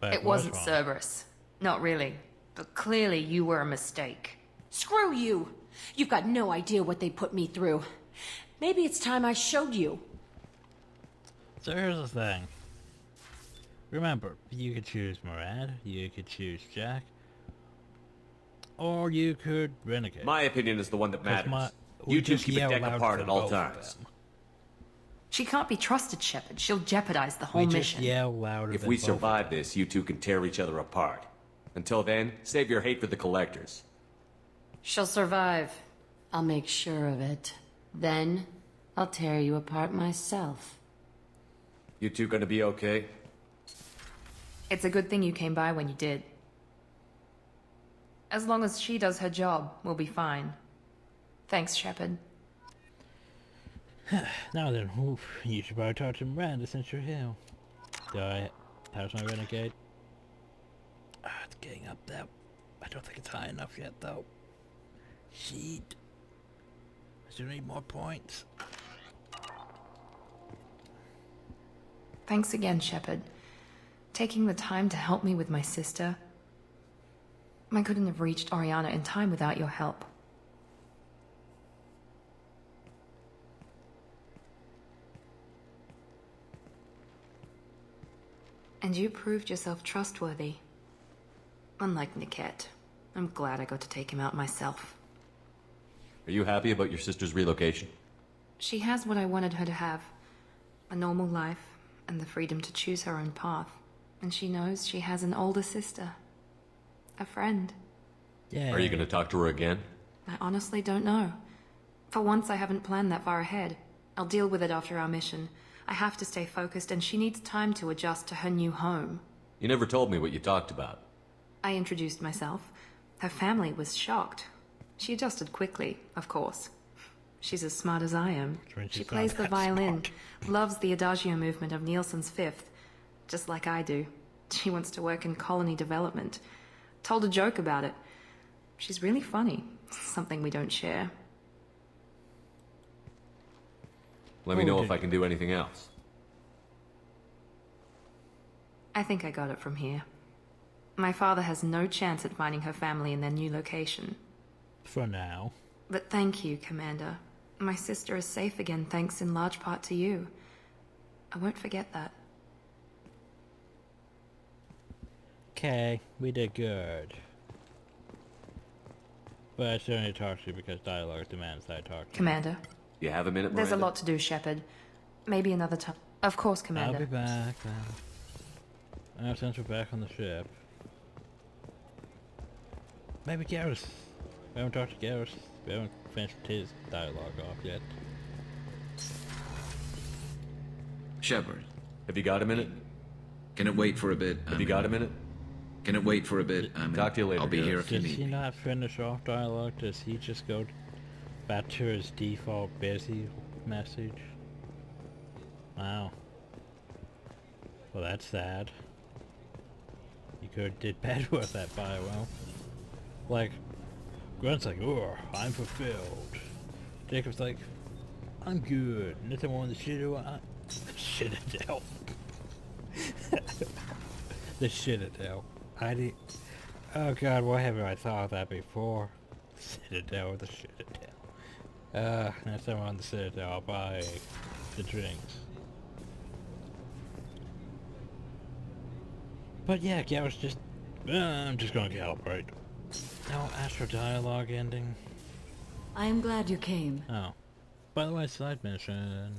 But It wasn't Cerberus. Not really. But clearly you were a mistake. Screw you! You've got no idea what they put me through. Maybe it's time I showed you. So here's the thing. Remember, you could choose Miranda, you could choose Jack, or you could Renegade. My opinion is the one that matters. we You two just keep a yell deck loud apart for at all both of times. them. She can't be trusted, Shepard. She'll jeopardize the whole We just mission. yell louder If than we both of survive this, you two can tear each other apart. Until then, save your hate for the collectors. She'll survive. I'll make sure of it. Then, I'll tear you apart myself. You two gonna be okay? It's a good thing you came by when you did. As long as she does her job, we'll be fine. Thanks, Shepard. Now then, you should probably talk to Miranda since you're here. How's my Renegade? It's getting up there. I don't think it's high enough yet, though. Shit. I still need more points. Thanks again, Shepard. Taking the time to help me with my sister. I couldn't have reached Oriana in time without your help. And you proved yourself trustworthy. Unlike Niket, I'm glad I got to take him out myself. Are you happy about your sister's relocation? She has what I wanted her to have. A normal life, and the freedom to choose her own path. And she knows she has an older sister. A friend. Yeah. Are you gonna talk to her again? I honestly don't know. For once, I haven't planned that far ahead. I'll deal with it after our mission. I have to stay focused, and she needs time to adjust to her new home. You never told me what you talked about. I introduced myself. Her family was shocked. She adjusted quickly, of course. She's as smart as I am. She plays the violin, loves the adagio movement of Nielsen's Fifth, just like I do. She wants to work in colony development. Told a joke about it. She's really funny, something we don't share. Let me know if I can do anything else. I think I got it from here. My father has no chance at finding her family in their new location. For now. But thank you, Commander. My sister is safe again thanks in large part to you. I won't forget that. Okay, we did good. But I still need to talk to you because dialogue demands that I talk to you. Commander. You have a minute, There's a Miranda? lot to do, Shepard. Maybe another time. Of course, Commander. I'll be back then. Now since we're back on the ship. Maybe Garrus. We haven't talked to Garrus. We haven't finished his dialogue off yet. Shepard. Have you got a minute? Can it wait for a bit? Have you got a minute? Can it wait for a bit? Talk to you later. I'll be here if you Does need he me. not finish off dialogue? Does he just go back to his default busy message? Wow. Well, that's sad. You could have did better with that Bioware. Like, Grunt's like, oh, I'm fulfilled. Jacob's like, I'm good. Nothing more than shit. Citadel. The Citadel. Oh god, why haven't I thought of that before? Citadel, the Citadel. Next time I'm on the Citadel, I'll buy the drinks. But yeah, Garrett's just, I'm just gonna calibrate. No Astro dialogue ending. I am glad you came. Oh. By the way, side mission.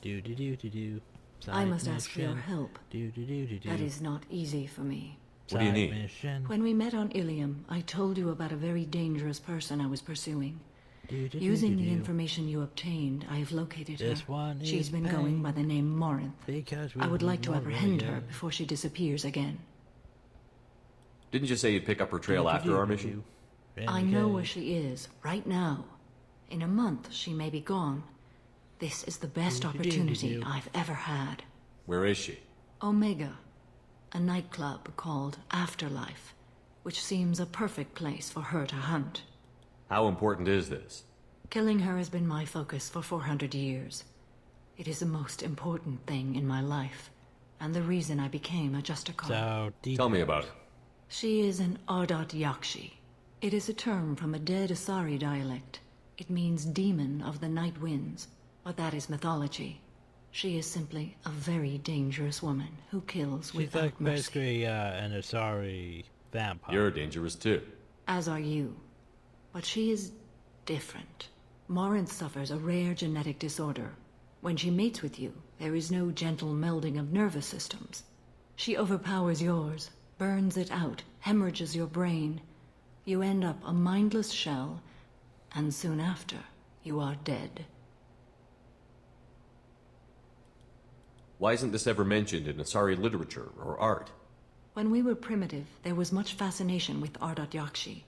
Do. I must ask for your help. That is not easy for me. What do you need? Mission. When we met on Ilium, I told you about a very dangerous person I was pursuing. Using the information you obtained, I have located her. She's been going by the name Morinth. I would like to apprehend her before she disappears again. Didn't you say you'd pick up her trail after our mission? I know where she is, right now. In a month, she may be gone. This is the best opportunity I've ever had. Where is she? Omega, a nightclub called Afterlife, which seems a perfect place for her to hunt. How important is this? Killing her has been my focus for 400 years. It is the most important thing in my life, and the reason I became a Justicar. Tell me about it. She is an Ardat Yakshi. It is a term from a dead Asari dialect. It means demon of the night winds, but that is mythology. She is simply a very dangerous woman who kills without mercy. Basically an Asari vampire. You're dangerous too. As are you. But she is different. Morinth suffers a rare genetic disorder. When she mates with you, there is no gentle melding of nervous systems. She overpowers yours, burns it out, hemorrhages your brain. You end up a mindless shell, and soon after, you are dead. Why isn't this ever mentioned in Asari literature or art? When we were primitive, there was much fascination with Ardat Yakshi.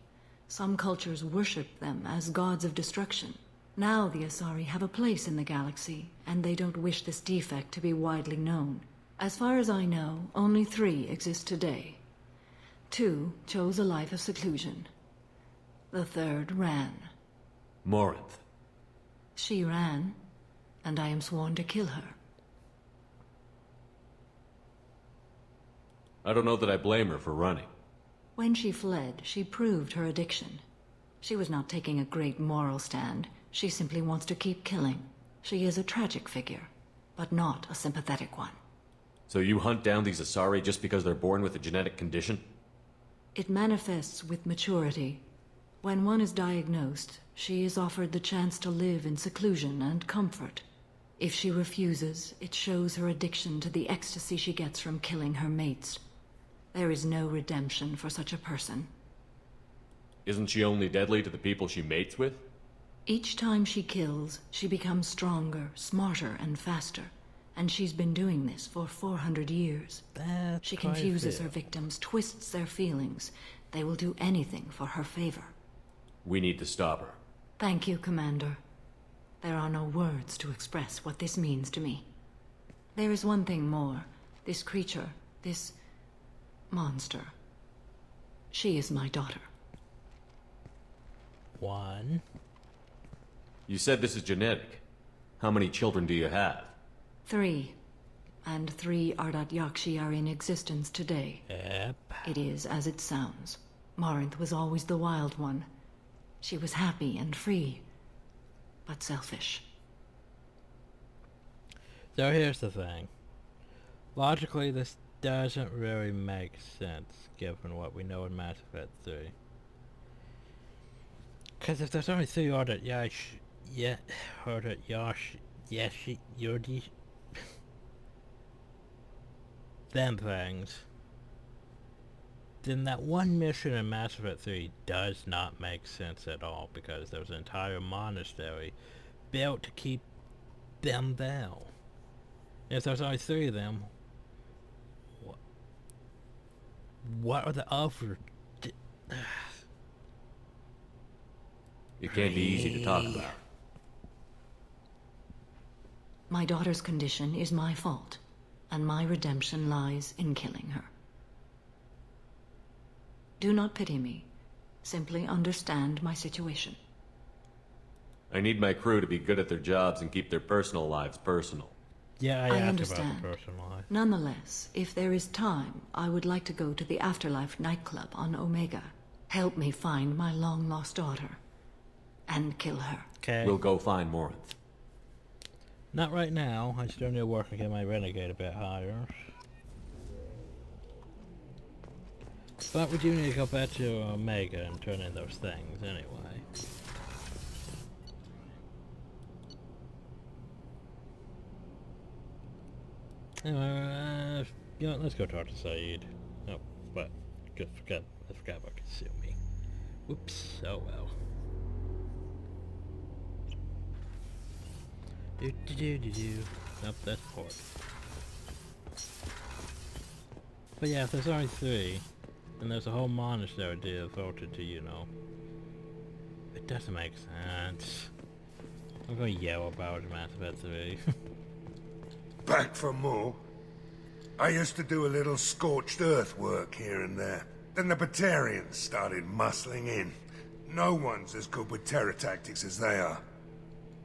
Some cultures worshipped them as gods of destruction. Now the Asari have a place in the galaxy, and they don't wish this defect to be widely known. As far as I know, only 3 exist today. 2 chose a life of seclusion. The 3rd ran. Morinth. She ran, and I am sworn to kill her. I don't know that I blame her for running. When she fled, she proved her addiction. She was not taking a great moral stand. She simply wants to keep killing. She is a tragic figure, but not a sympathetic one. So you hunt down these Asari just because they're born with a genetic condition? It manifests with maturity. When one is diagnosed, she is offered the chance to live in seclusion and comfort. If she refuses, it shows her addiction to the ecstasy she gets from killing her mates. There is no redemption for such a person. Isn't she only deadly to the people she mates with? Each time she kills, she becomes stronger, smarter, and faster. And she's been doing this for 400 years. She confuses her victims, twists their feelings. They will do anything for her favor. We need to stop her. Thank you, Commander. There are no words to express what this means to me. There is one thing more. This creature, this monster. She is my daughter. 1. You said this is genetic. How many children do you have? 3. And 3 Ardat Yakshi are in existence today. Yep. It is as it sounds. Morinth was always the wild one. She was happy and free, but selfish. So here's the thing. Logically, this doesn't really make sense, given what we know in Mass Effect 3. Because if there's only 3 Ardat Yashi, Yordi, them things, then that one mission in Mass Effect 3 does not make sense at all, because there was an entire monastery built to keep them down. If there's only 3 of them, what are the other? It can't be easy to talk about. My daughter's condition is my fault, and my redemption lies in killing her. Do not pity me. Simply understand my situation. I need my crew to be good at their jobs and keep their personal lives personal. Yeah, I asked understand. about the personal life. Nonetheless, if there is time, I would like to go to the Afterlife nightclub on Omega. Help me find my long-lost daughter. And kill her. Okay. We'll go find Morinth. Not right now. I still need to work and get my renegade a bit higher. But we do need to go back to Omega and turn in those things anyway. Anyway, you know, let's go talk to Saeed. Oh, but I forgot about Conceal Me. Whoops. Oh well. Nope, that's port. But yeah, if there's only 3, and there's a whole monastery devoted to, you know, it doesn't make sense. I'm gonna yell about Mass Effect 3. Back for more. I used to do a little scorched earth work here and there. Then the Batarians started muscling in. No one's as good with terror tactics as they are.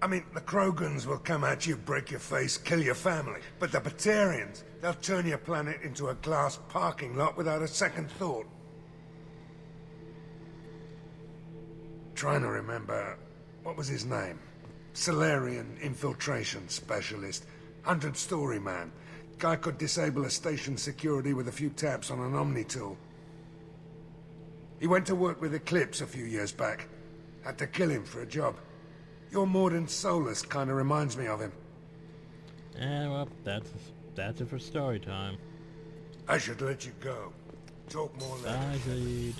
I mean, the Krogans will come at you, break your face, kill your family. But the Batarians, they'll turn your planet into a glass parking lot without a second thought. Trying to remember, what was his name? Solarian infiltration specialist. 100-story man. Guy could disable a station security with a few taps on an Omni tool. He went to work with Eclipse a few years back. Had to kill him for a job. Your Mordin Solus kind of reminds me of him. Yeah, well, that's it for story time. I should let you go. Talk more later. Bye, Zed.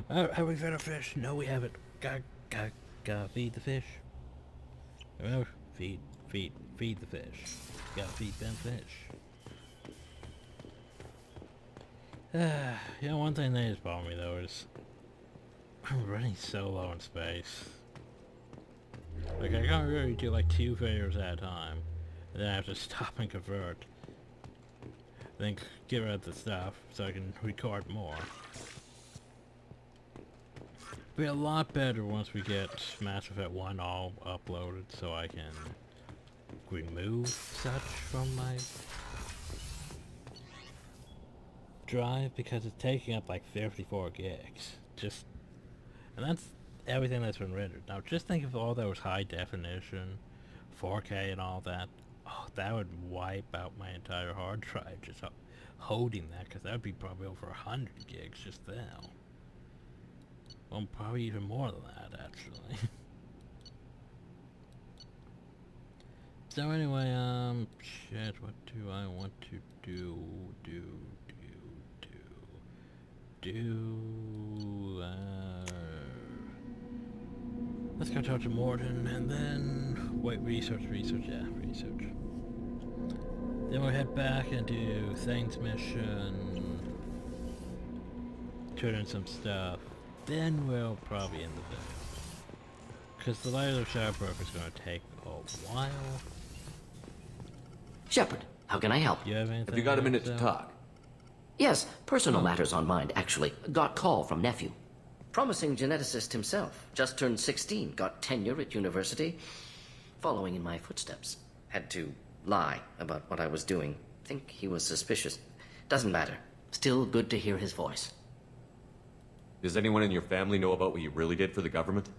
Have we fed a fish? No, we haven't. Gotta feed the fish. Remember, feed the fish. Gotta feed them fish. You know, one thing that is bothering me though is I'm running so low in space. Like, I can't really do like 2 videos at a time, and then I have to stop and convert. Then get rid of the stuff so I can record more. Be a lot better once we get Mass Effect 1 all uploaded, so I can remove such from my drive, because it's taking up like 54 gigs. And that's everything that's been rendered. Now just think of all those high definition 4K and all that. Oh, that would wipe out my entire hard drive just holding that, because that would be probably over 100 gigs just now. Well, probably even more than that, actually. So anyway, shit, what do I want to do? Let's go talk to Morden, and then, wait, research. Then we'll head back and do Thane's mission, turn in some stuff, then we'll probably end the video. Because the light of the Shadowbrook is going to take a while. Shepard, how can I help? Have you got a minute to talk? Yes, personal matters on mind, actually. Got call from nephew. Promising geneticist himself. Just turned 16, got tenure at university. Following in my footsteps. Had to lie about what I was doing. Think he was suspicious. Doesn't matter. Still good to hear his voice. Does anyone in your family know about what you really did for the government?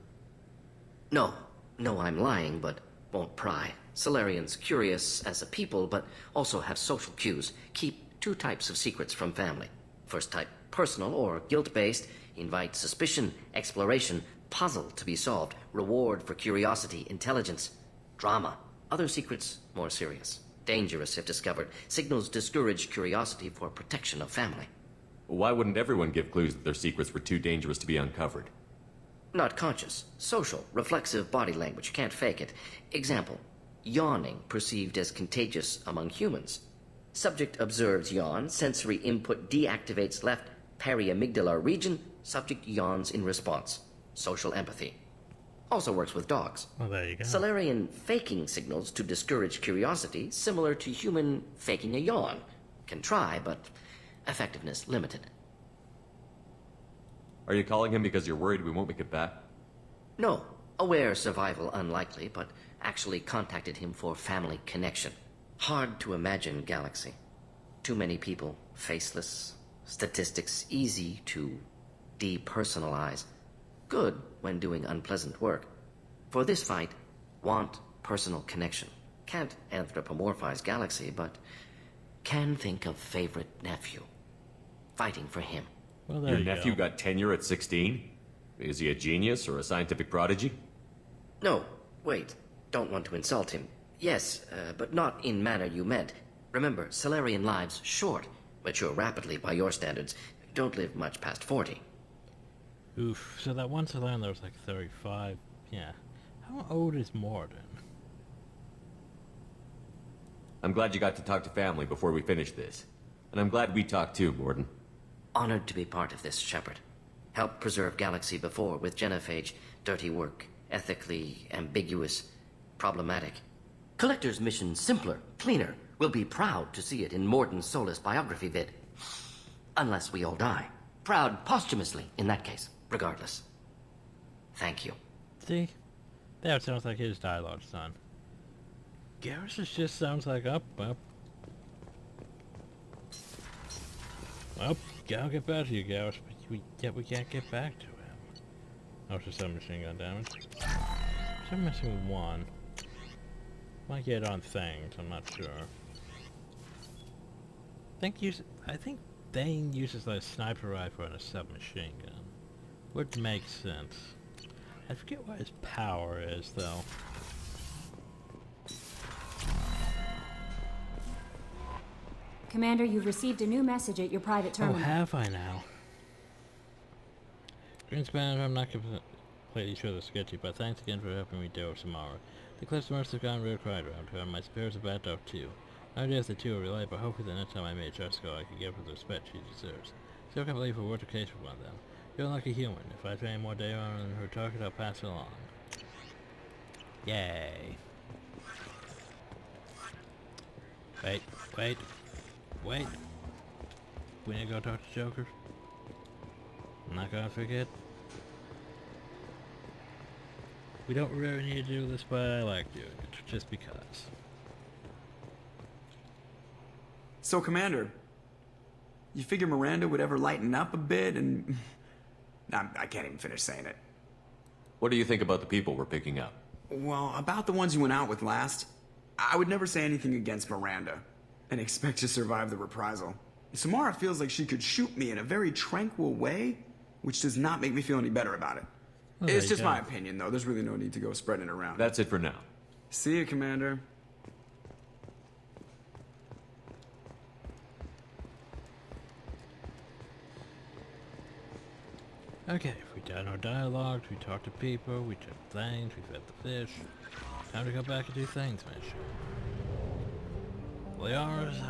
No. No, I'm lying, but won't pry. Solarians curious as a people, but also have social cues. Keep 2 types of secrets from family. First type, personal or guilt-based. Invite suspicion, exploration, puzzle to be solved, reward for curiosity, intelligence, drama. Other secrets, more serious. Dangerous if discovered. Signals discourage curiosity for protection of family. Why wouldn't everyone give clues that their secrets were too dangerous to be uncovered? Not conscious. Social, reflexive body language. Can't fake it. Example. Yawning perceived as contagious among humans. Subject observes yawn. Sensory input deactivates left periamygdalar region. Subject yawns in response. Social empathy. Also works with dogs. Well, there you go. Salarian faking signals to discourage curiosity, similar to human faking a yawn. Can try, but effectiveness limited. Are you calling him because you're worried we won't make it back? No. Aware survival unlikely, but actually contacted him for family connection. Hard to imagine galaxy. Too many people, faceless. Statistics easy to depersonalize. Good when doing unpleasant work. For this fight, want personal connection. Can't anthropomorphize galaxy, but can think of favorite nephew. Fighting for him. Well, Your nephew got tenure at 16? Is he a genius or a scientific prodigy? No, wait. Don't want to insult him. Yes, but not in manner you meant. Remember, Salarian lives short. Mature rapidly by your standards. Don't live much past 40. Oof, so that one Salarian that was like 35. Yeah. How old is Morden? I'm glad you got to talk to family before we finish this. And I'm glad we talked too, Morden. Honored to be part of this, Shepard. Helped preserve Galaxy before with genophage. Dirty work. Ethically ambiguous. Problematic. Collector's mission simpler, cleaner. We'll be proud to see it in Morden's Solus biography vid. Unless we all die. Proud posthumously, in that case. Regardless. Thank you. See? That sounds like his dialogue, son. Garrus just sounds like up. Well, gotta get back to you, Garrus, but we can't get back to him. Oh, it's just some machine gun damage. So I'm missing one. Might get on things, I'm not sure. I think Thane uses a sniper rifle and a submachine gun. Would make sense. I forget what his power is, though. Commander, you've received a new message at your private terminal. Oh, have I now? Green Commander, I'm not completely sure that's sketchy, but thanks again for helping me deal with Samara. The Cliffs must have gone real quiet around her, and my superiors are bad dog too. No idea if the two are related, but hopefully the next time I meet Jessica, I can give her the respect she deserves. Still can't believe her worked a case for one of them. You're like a human. If I find more data on her target, I'll pass it along. Yay. Wait. We need to go talk to Joker. I'm not gonna forget. We don't really need to do this, but I like doing it, just because. So, Commander, you figure Miranda would ever lighten up a bit and... I can't even finish saying it. What do you think about the people we're picking up? Well, about the ones you went out with last, I would never say anything against Miranda and expect to survive the reprisal. Samara feels like she could shoot me in a very tranquil way, which does not make me feel any better about it. Well, it's just my opinion, though. There's really no need to go spreading it around. That's it for now. See you, Commander. Okay, we've done our dialogues, we talked to people, we took things, we fed the fish. Time to go back and do things mission. Liara's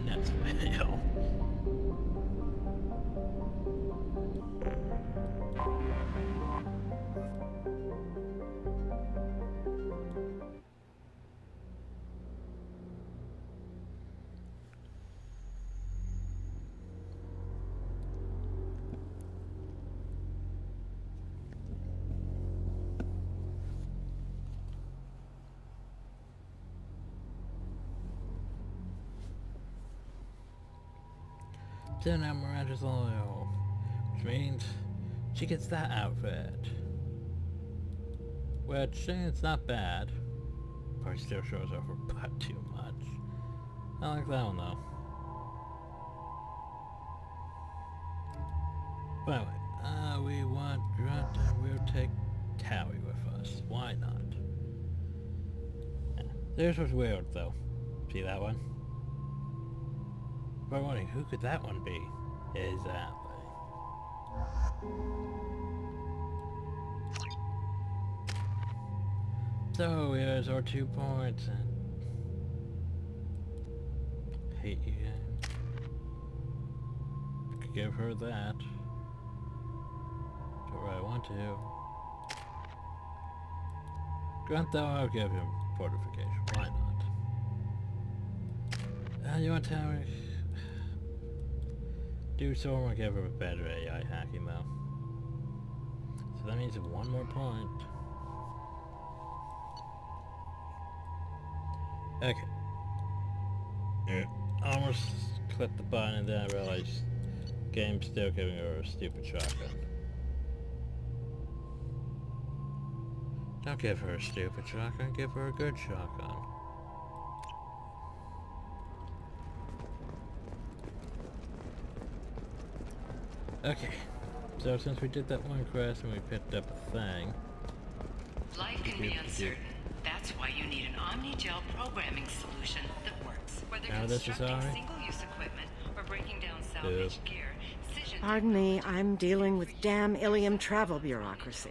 next video. So now Miranda's loyal, which means she gets that outfit. Which, it's not bad. Probably still shows off her butt too much. I like that one though. But anyway, we'll take Towie with us. Why not? Yeah. Theirs was weird though. See that one? I'm wondering, who could that one be? Exactly. So here's our 2 points. And hate you game. Could give her that. Do what I want to. Grant though, I'll give him fortification. Why not? You want to tell me? Do so, I'm gonna give her a better AI hacking though. So that means 1 more point. Okay. Almost clicked the button and then I realized game's still giving her a stupid shotgun. Don't give her a stupid shotgun, give her a good shotgun. Okay, so since we did that one quest and we picked up a thing... Life can be uncertain. That's why you need an Omni-Gel programming solution that works. Whether constructing single-use equipment or breaking down salvage gear, Pardon me, I'm dealing with damn Ilium travel bureaucracy.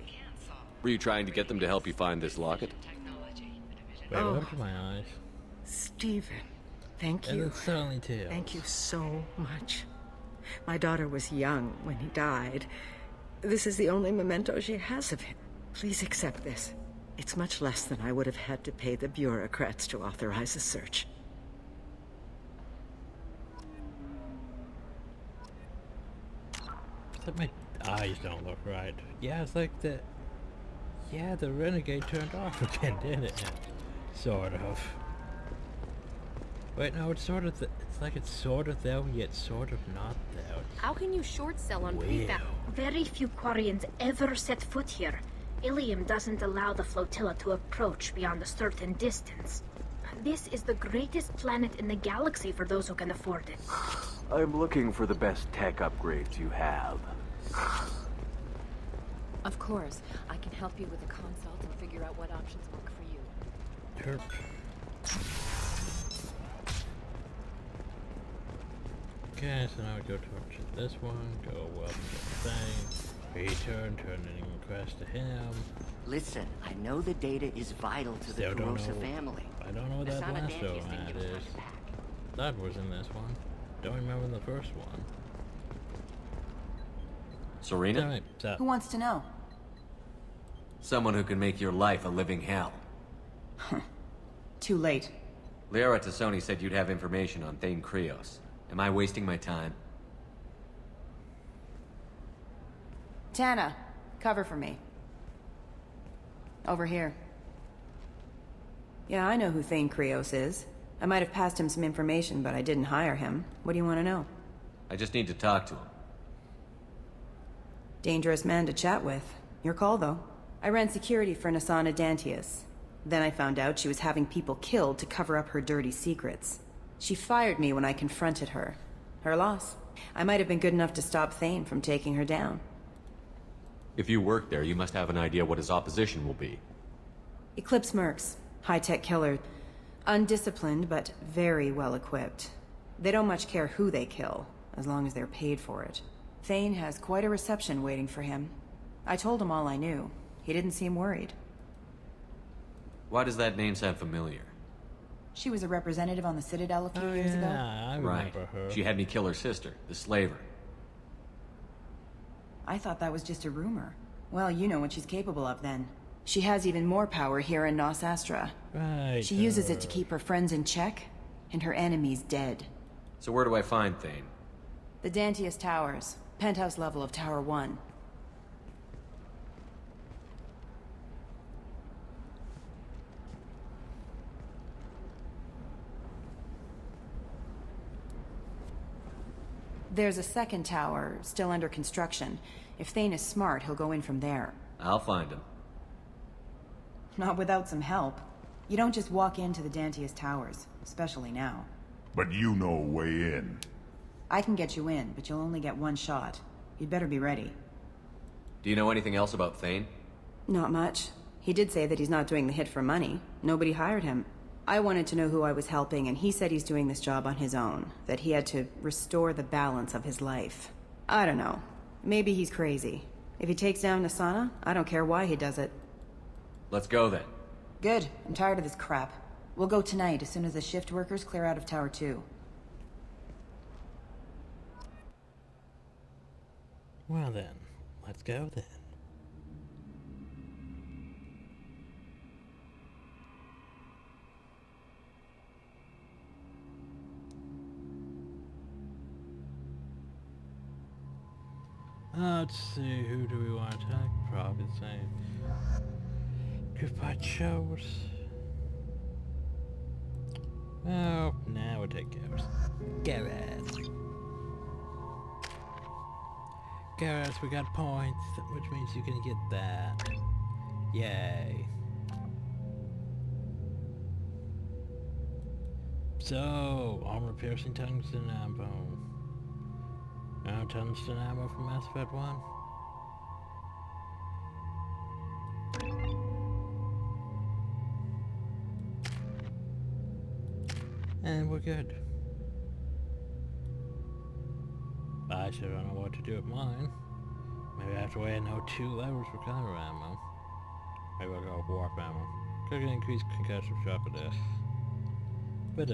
Were you trying to get them to help you find this locket? Wait, what happened to my eyes? Stephen, thank And you. it's certainly too. Thank you so much. My daughter was young when he died. This is the only memento she has of him. Please accept this. It's much less than I would have had to pay the bureaucrats to authorize a search. It's like my eyes don't look right. Yeah, it's like the... Yeah, the renegade turned off again, didn't it? Sort of. Wait, no, it's sort of... It's like it's sort of there, yet sort of not there. How can you short sell on prefab? Very few Quarians ever set foot here. Ilium doesn't allow the flotilla to approach beyond a certain distance. This is the greatest planet in the galaxy for those who can afford it. I'm looking for the best tech upgrades you have. Of course. I can help you with a consult and figure out what options work for you. Herp. Okay, so now we go to this one, go well to the thing, return, turning request to him. Listen, I know the data is vital to the Carosa family. I don't know what that last ad is. That was in this one. Don't remember the first one. Serena? Who wants to know? Someone who can make your life a living hell. Too late. Liara Tassoni said you'd have information on Thane Krios. Am I wasting my time? Tana, cover for me. Over here. Yeah, I know who Thane Krios is. I might have passed him some information, but I didn't hire him. What do you want to know? I just need to talk to him. Dangerous man to chat with. Your call, though. I ran security for Nasana Dantius. Then I found out she was having people killed to cover up her dirty secrets. She fired me when I confronted her. Her loss. I might have been good enough to stop Thane from taking her down. If you work there, you must have an idea what his opposition will be. Eclipse mercs. High-tech killer. Undisciplined, but very well-equipped. They don't much care who they kill, as long as they're paid for it. Thane has quite a reception waiting for him. I told him all I knew. He didn't seem worried. Why does that name sound familiar? She was a representative on the Citadel a few years ago. I remember her. She had me kill her sister, the slaver. I thought that was just a rumor. Well, you know what she's capable of then. She has even more power here in Nos Astra. Right. She uses it to keep her friends in check, and her enemies dead. So where do I find Thane? The Dantius Towers. Penthouse level of Tower 1. There's a second tower, still under construction. If Thane is smart, he'll go in from there. I'll find him. Not without some help. You don't just walk into the Dantius Towers, especially now. But you know a way in. I can get you in, but you'll only get one shot. You'd better be ready. Do you know anything else about Thane? Not much. He did say that he's not doing the hit for money. Nobody hired him. I wanted to know who I was helping, and he said he's doing this job on his own. That he had to restore the balance of his life. I don't know. Maybe he's crazy. If he takes down Nasana, I don't care why he does it. Let's go then. Good. I'm tired of this crap. We'll go tonight as soon as the shift workers clear out of Tower 2. Well then, let's go then. Let's see, who do we want to attack? Probably the same. Group by chose. Oh, now we'll take Garrus. Garrus, we got points, which means you're gonna get that. Yay. So, armor piercing tungsten ammo. Tungsten ammo from Mass Effect 1. And we're good. I sure don't know what to do with mine. Maybe I have to wait another 2 levels for counter ammo. Maybe I'll go with warp ammo. Could increase concussive sharpness. But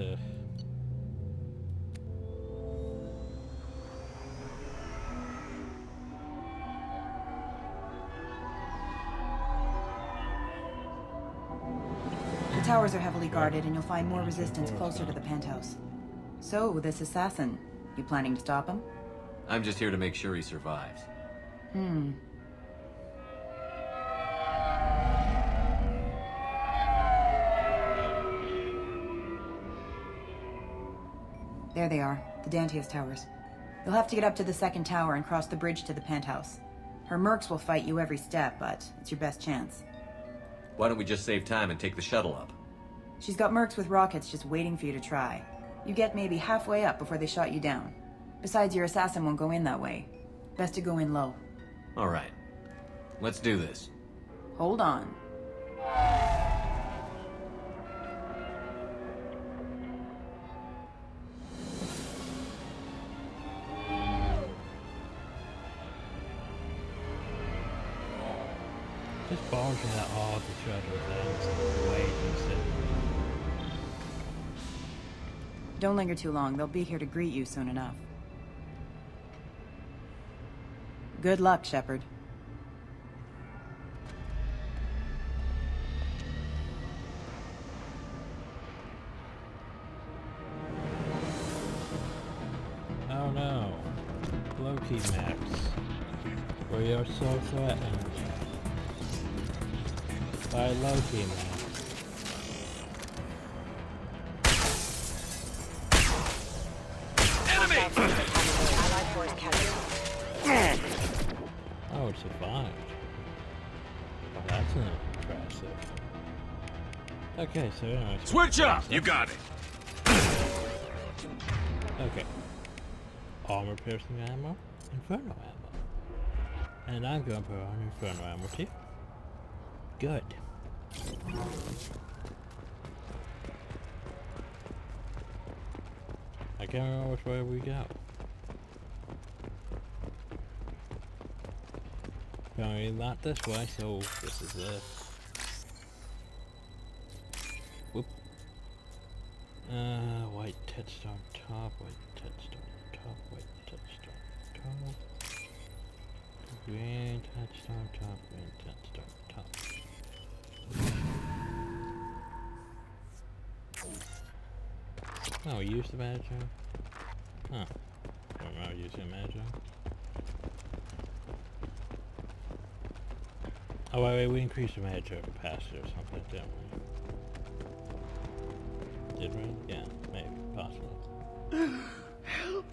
The towers are heavily guarded, and you'll find more resistance closer to the penthouse. So, this assassin, you planning to stop him? I'm just here to make sure he survives. There they are, the Dantius towers. You'll have to get up to the second tower and cross the bridge to the penthouse. Her mercs will fight you every step, but it's your best chance. Why don't we just save time and take the shuttle up? She's got mercs with rockets just waiting for you to try. You get maybe halfway up before they shot you down. Besides, your assassin won't go in that way. Best to go in low. Alright. Let's do this. Hold on. just barging out all the treasure things, wait and sit. Don't linger too long. They'll be here to greet you soon enough. Good luck, Shepard. Oh no. Low-key maps. We are so threatened by low-key maps. Oh, it survived. Oh, that's not impressive. Okay, so anyway. Switch up! You got it. Okay. Armor piercing ammo, inferno ammo. And I'm going to put on inferno ammo too. Good. I can't remember which way we go. Apparently not this way, so this is it. Whoop. White touchstone top, white touchstone top, white touchstone top. Green touchstone top, green touchstone top. Oh, we used the manager? Huh. I don't remember using a manager. Oh, wait, we increased the manager capacity or something, didn't we? Did we? Yeah, maybe, possibly. Help!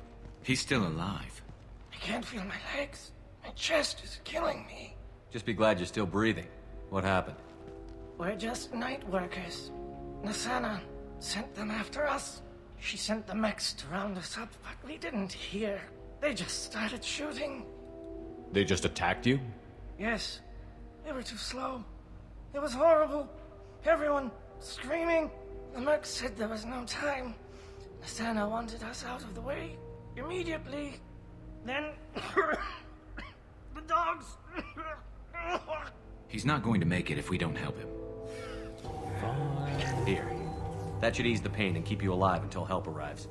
He's still alive. I can't feel my legs. My chest is killing me. Just be glad you're still breathing. What happened? We're just night workers. Nasana sent them after us. She sent the mechs to round us up, but we didn't hear. They just started shooting. They just attacked you? Yes. They were too slow. It was horrible. Everyone screaming. The merc said there was no time. Nasana wanted us out of the way immediately. Then the dogs. He's not going to make it if we don't help him. fine. Here. That should ease the pain and keep you alive until help arrives.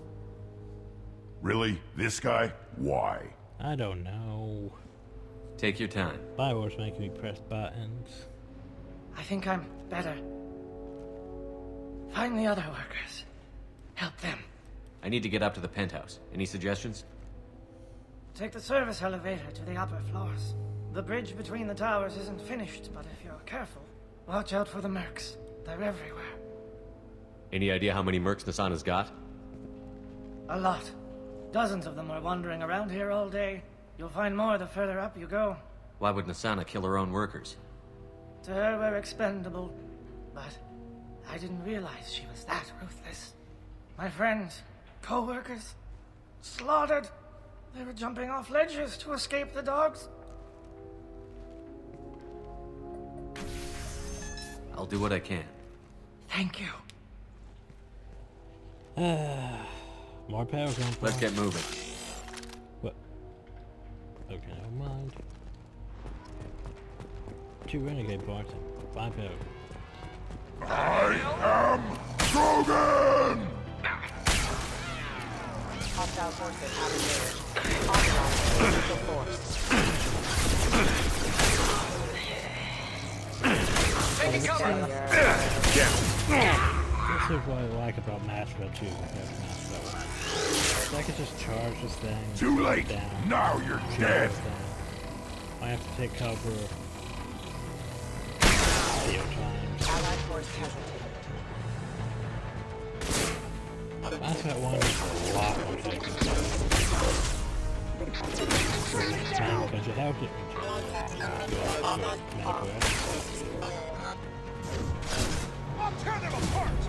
Really? This guy? Why? I don't know. Take your time. Bioware's making me press buttons. I think I'm better. Find the other workers. Help them. I need to get up to the penthouse. Any suggestions? Take the service elevator to the upper floors. The bridge between the towers isn't finished, but if you're careful, watch out for the mercs. They're everywhere. Any idea how many mercs Nasana's got? A lot. Dozens of them are wandering around here all day. You'll find more the further up you go. Why would Nasana kill her own workers? To her, we're expendable. But I didn't realize she was that ruthless. My friends, co-workers, slaughtered. They were jumping off ledges to escape the dogs. I'll do what I can. Thank you. More power going. Let's get moving. What? Okay, never mind. 2 renegade parts. 5 power. I am Drogon! Hostile forces have engaged. Authorized lethal force. Taking cover! This is what I like about Mass Effect 2 compared to Mass Effect 1. I could just charge this thing. Too late! Down, Now you're dead! I have to take cover. Allied force casualty. Mass Effect 1 is a lot more technical. Because you have to I'll tear them apart!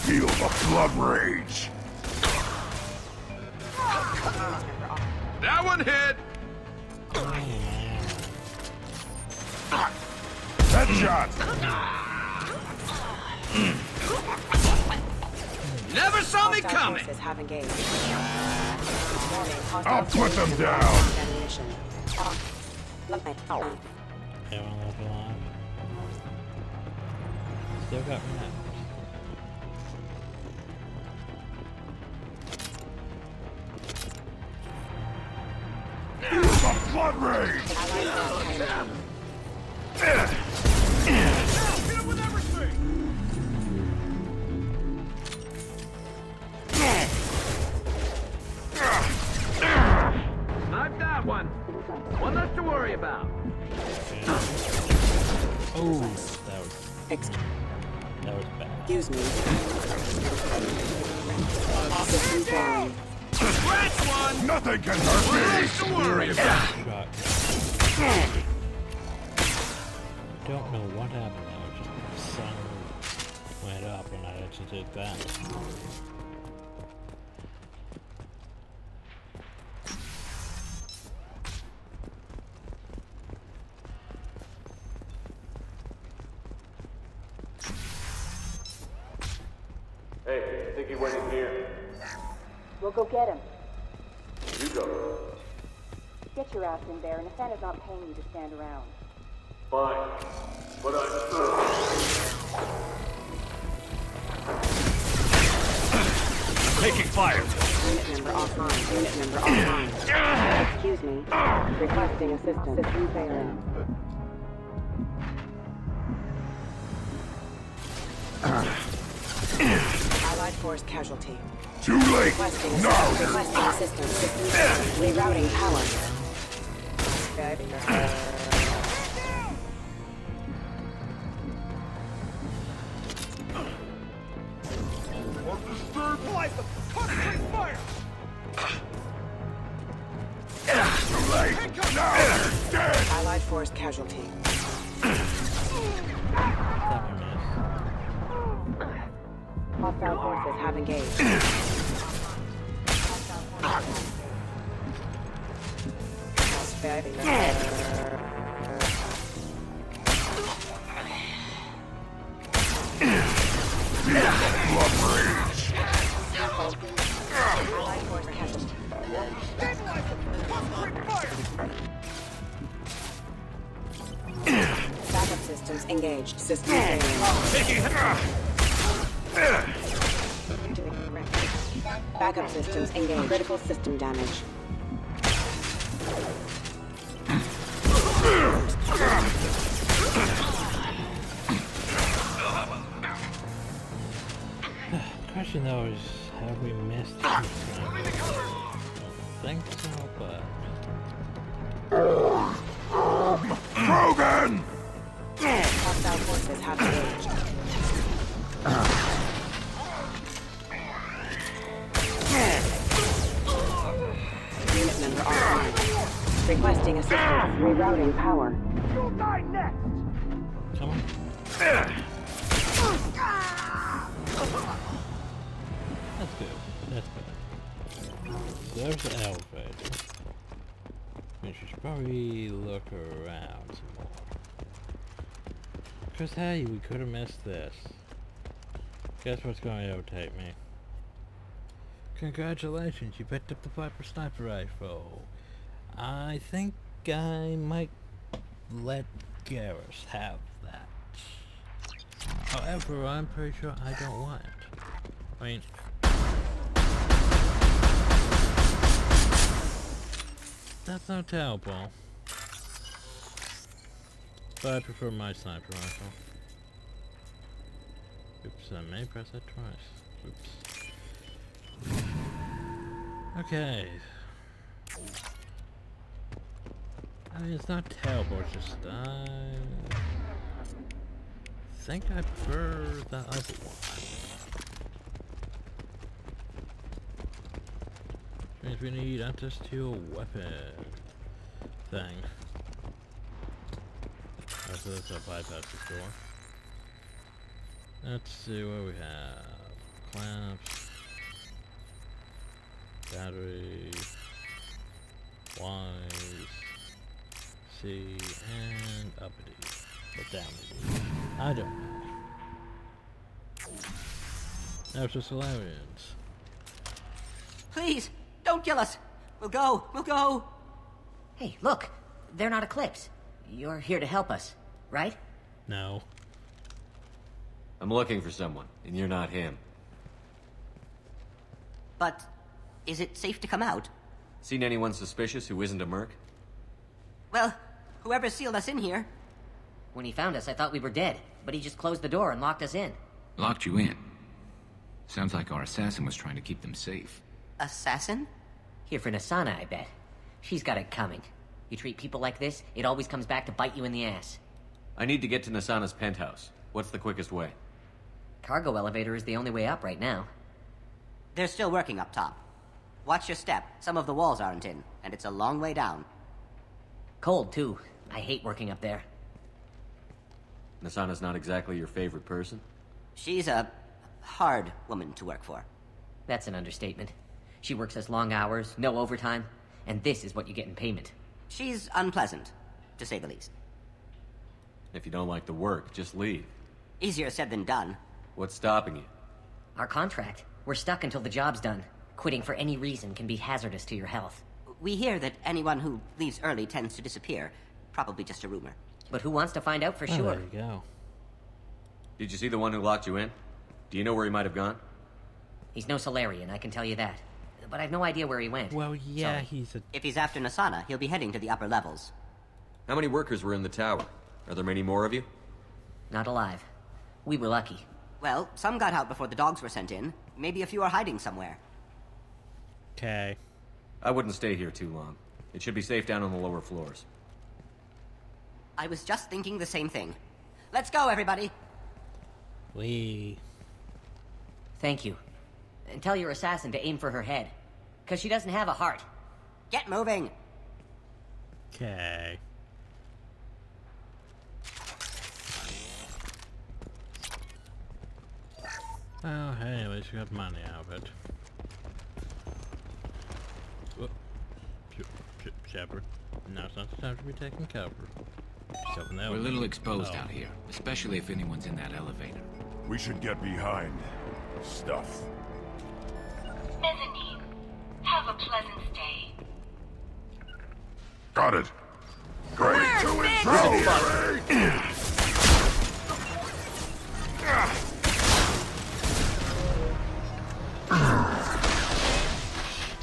Feel the blood rage! That one hit! Headshot! Never saw me coming! Have engaged. I'll put them down! Everyone left alive. Still got renamed. Feel the blood rage! Hit him with everything! I've got one. One less to worry about. Oh, that was bad. Excuse me. Scratch one! Nothing can hurt me! One less to worry about. Don't know what happened though. Just the sun went up when I actually did that. Hey, I think he went in here. We'll go get him. You go. Get your ass in there, and Nathana's not paying you to stand around. Fine. But Taking fire! Unit member offline. Unit member offline. Excuse me. Requesting assistance. System failure. Allied force casualty. Too late! Requesting Now assistance. System failure. Rerouting power. Light them! Concentrate fire! Too late! Now you're dead! Allied force casualty. Hostile forces have engaged. Blood rage! Allied force casualty. Stabilize them! Concentrate fire! Backup systems engaged. engaged. System failure. Backup systems engaged. Critical system damage. The question though is, have we missed this? I don't think so, but... Krogan! Hostile forces have engaged. Unit member offline. Requesting assistance. Rerouting power. You'll die next! Come on. That's good. That's good. There's the elevator. We should probably look around some more. Because hey, we could have missed this. Guess what's going to irritate me? Congratulations, you picked up the Viper sniper rifle. I think I might let Garrus have that. However, I'm pretty sure I don't want it. I mean... That's not terrible. But I prefer my sniper rifle. Oops, I may press that twice. Oops. Okay. I mean, it's not terrible, it's just, I think I prefer the other one. Which means we need anti-steel weapon thing. Oh, so that's a bypass the door. Let's see what we have. Clamps. Battery. Wise. C. And uppity. Or downity. I don't know. That's just Solarians. Please, don't kill us. We'll go. Hey, look. They're not Eclipse. You're here to help us, right? No. I'm looking for someone, and you're not him. But is it safe to come out? Seen anyone suspicious who isn't a merc? Well, whoever sealed us in here. When he found us, I thought we were dead, but he just closed the door and locked us in. Locked you in? Sounds like our assassin was trying to keep them safe. Assassin? Here for Nasana, I bet. She's got it coming. You treat people like this, it always comes back to bite you in the ass. I need to get to Nasana's penthouse. What's the quickest way? Cargo elevator is the only way up right now. They're still working up top. Watch your step. Some of the walls aren't in, and it's a long way down. Cold, too. I hate working up there. Nasana's not exactly your favorite person? She's a hard woman to work for. That's an understatement. She works us long hours, no overtime, and this is what you get in payment. She's unpleasant, to say the least. If you don't like the work, just leave. Easier said than done. What's stopping you? Our contract. We're stuck until the job's done. Quitting for any reason can be hazardous to your health. We hear that anyone who leaves early tends to disappear. Probably just a rumor. But who wants to find out for sure? There you go. Did you see the one who locked you in? Do you know where he might have gone? He's no Solarian, I can tell you that. But I've no idea where he went. Well, yeah, Sorry. he's a... If he's after Nasana, he'll be heading to the upper levels. How many workers were in the tower? Are there many more of you? Not alive. We were lucky. Well, some got out before the dogs were sent in. Maybe a few are hiding somewhere. Okay. I wouldn't stay here too long. It should be safe down on the lower floors. I was just thinking the same thing. Let's go, everybody! Thank you. And tell your assassin to aim for her head. Because she doesn't have a heart. Get moving! Okay. Oh, hey, at least you got money out of it. Whoop. Shepard. Now it's not the time to be taking cover. We're a little exposed out here, especially if anyone's in that elevator. We should get behind stuff. Mezzanine. Have a pleasant stay. Got it. Grade 2 intro!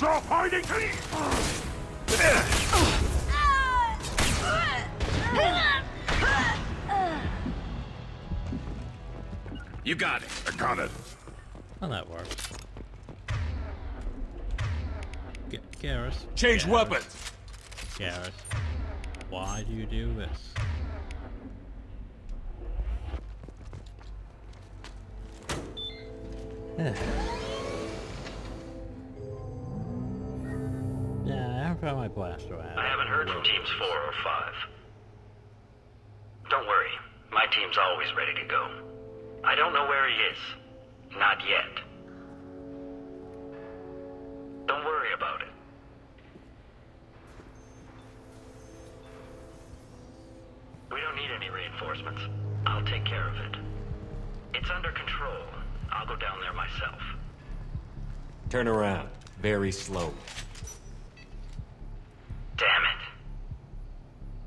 Stop hiding! You got it. I got it. Well, that worked. Garrus. Change weapons! Garrus. Why do you do this? Yeah, I haven't found my blaster out. I haven't heard from teams 4 or 5. Don't worry, my team's always ready to go. I don't know where he is. Not yet. Don't worry about it. We don't need any reinforcements. I'll take care of it. It's under control. I'll go down there myself. Turn around. Very slow. Damn it.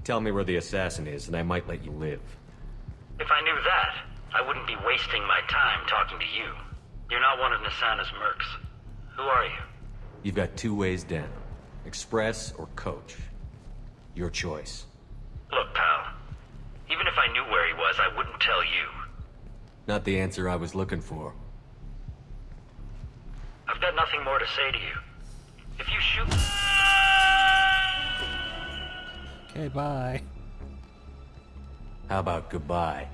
Tell me where the assassin is, and I might let you live. If I knew that, I wouldn't be wasting my time talking to you. You're not one of Nasana's mercs. Who are you? You've got 2 ways down. Express or coach. Your choice. Look, pal. Even if I knew where he was, I wouldn't tell you. Not the answer I was looking for. I've got nothing more to say to you. If you shoot... Okay, bye. How about goodbye?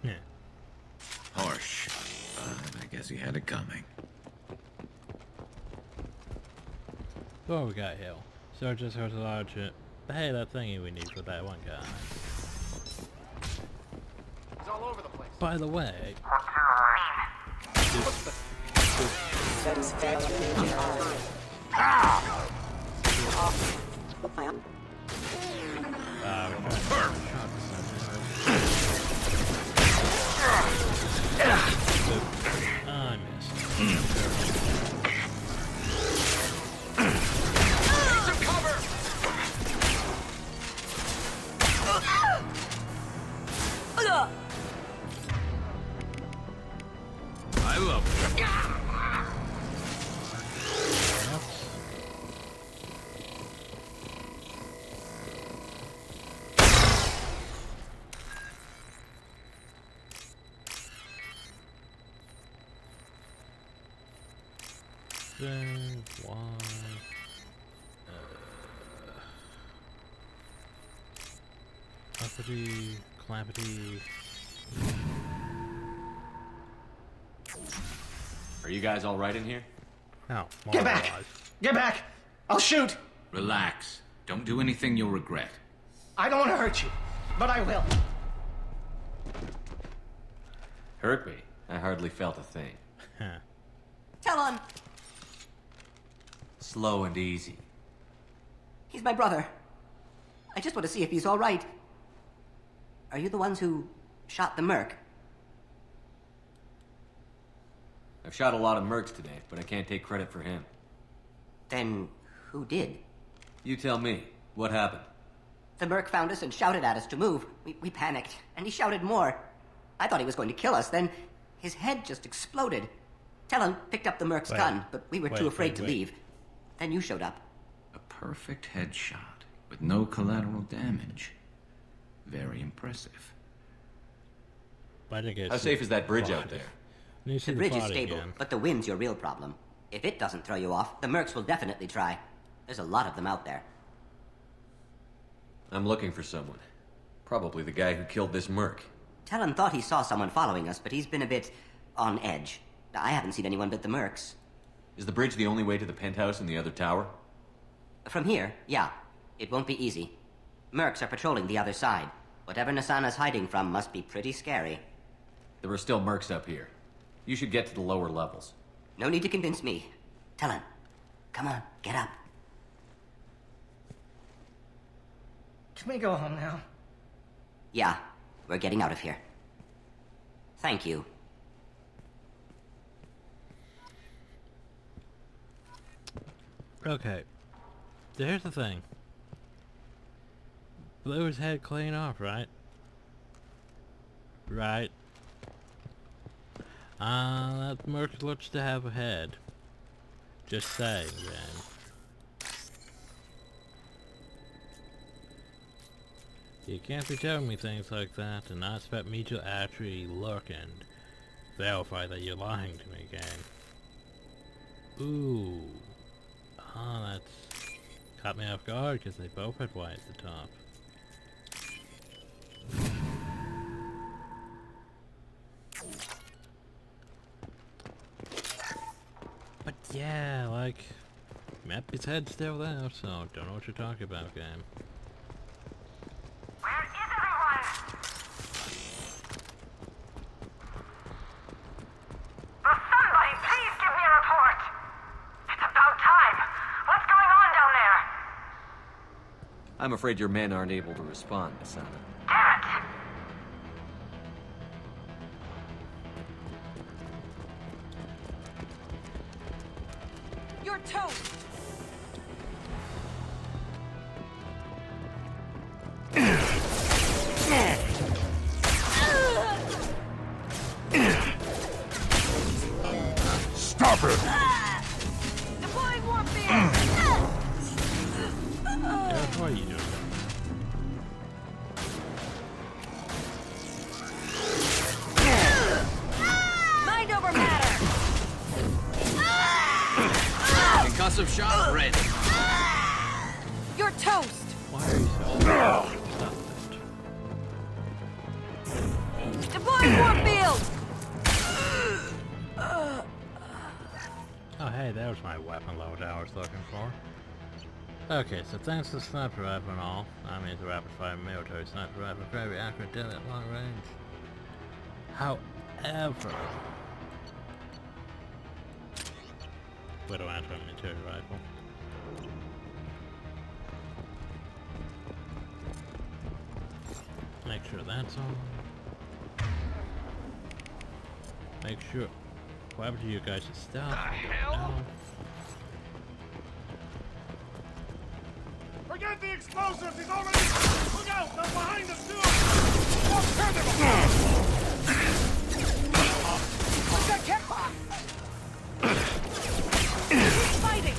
Yeah. Harsh. But I guess he had it coming. What we got here? Searches for the larger. Hey, that thingy we need for that one guy. It's all over the place. By the way. I missed. I love it. Then why? Clampity, clampity. Are you guys all right in here? No. Get back! Get back! I'll shoot! Relax. Don't do anything you'll regret. I don't want to hurt you, but I will. Hurt me? I hardly felt a thing. Talon! Slow and easy. He's my brother. I just want to see if he's all right. Are you the ones who shot the merc? I've shot a lot of mercs today, but I can't take credit for him. Then who did? You tell me. What happened? The merc found us and shouted at us to move. We panicked, and he shouted more. I thought he was going to kill us, then his head just exploded. Talon picked up the merc's gun, but we were too afraid to leave. Then you showed up. A perfect headshot with no collateral damage. Very impressive. How safe is that bridge out there? The bridge is stable, but the wind's your real problem. If it doesn't throw you off, the mercs will definitely try. There's a lot of them out there. I'm looking for someone. Probably the guy who killed this merc. Talon thought he saw someone following us, but he's been a bit on edge. I haven't seen anyone but the mercs. Is the bridge the only way to the penthouse in the other tower? From here, yeah. It won't be easy. Mercs are patrolling the other side. Whatever Nasana's hiding from must be pretty scary. There are still mercs up here. You should get to the lower levels. No need to convince me. Talon, come on, get up. Can we go home now? Yeah, we're getting out of here. Thank you. Okay. Here's the thing. Blew his head clean off, right? Right. That merc looks to have a head. Just saying, man. You can't be telling me things like that and not expect me to actually look and verify that you're lying to me again. Ooh. Ah, that's caught me off guard because they both had white at the top. But yeah, like, Mappy's head's still there, so don't know what you're talking about, game. Where is everyone? Will somebody please give me a report? It's about time. What's going on down there? I'm afraid your men aren't able to respond, Asana. Damn it! You're toast! Stop it! Deploying warfare! Yeah, what are you doing? Mind over matter! Concussive shot ready. You're toast! Why are you so stop that? Deploying warfield! Oh hey, that was my weapon load I was looking for. Okay, so thanks to the sniper rifle and all, I mean the rapid fire military sniper rifle, very accurate dead at long range. However, we don't have a military rifle. Make sure that's on. Make sure. Why would you guys just stop? The hell? Forget the explosives! He's already... Look out! They're behind us, too! Don't turn them! What's that kick? Fighting!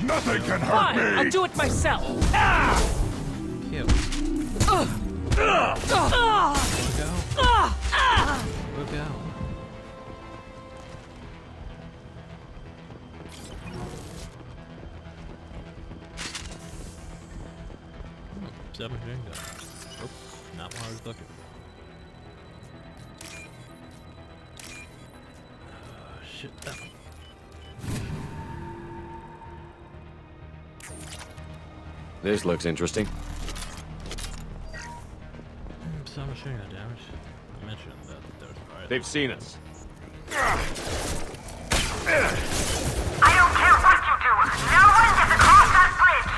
Nothing can hurt Fine, me! I'll do it myself. Kill. We'll go. Submachine gun. Oh, not what I was looking for. Shit, that one. This looks interesting. Submachine gun damage. I mentioned that there was fire. They've seen us. I don't care what you do. No one gets across that bridge.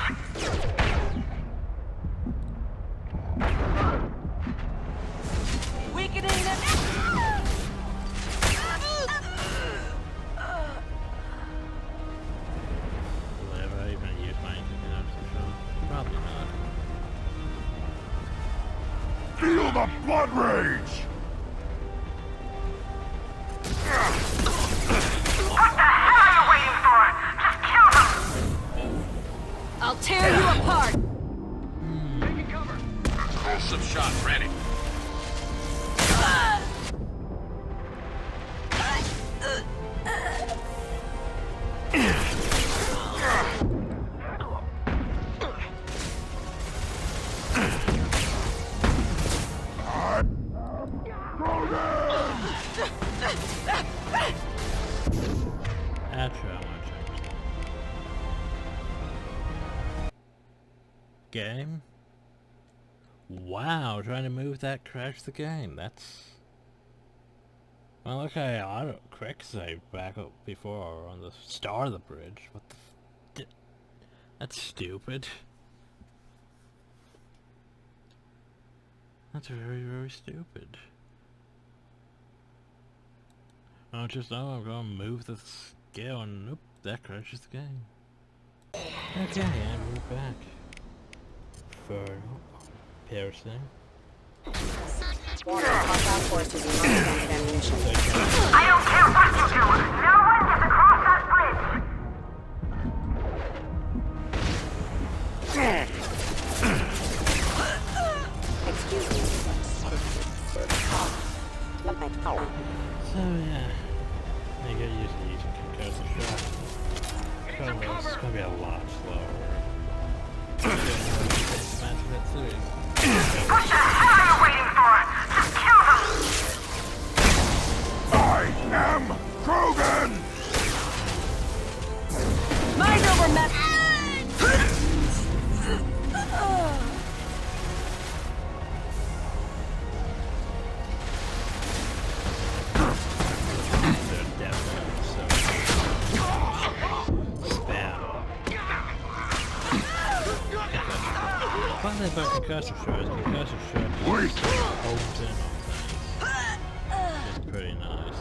Weakening it! Will I ever even use my inhibitor? Probably not. Feel the blood rage! What the hell are you waiting for? Just kill them! I'll tear you apart! Taking cover! Concussive shot ready. Actually, I want to check this. Game? Wow, trying to move that crashed the game. That's... Well, okay, auto quick save back up before on the start of the bridge. What the that's stupid. That's very, very stupid. I just know I'm gonna move the scale and nope, that crashes the game. Okay, and we're back. for piercing. Warning, hostile forces in northbound ammunition. I don't care what you do! No one gets across that bridge! Excuse me. So yeah, I get used to using concussive shot. It's gonna be a lot slower. What the hell are you waiting for? Just kill them! I am Krogan! Mind over, Matt! Finally about concussive shots. Concussive shots holds in on things. It's pretty nice.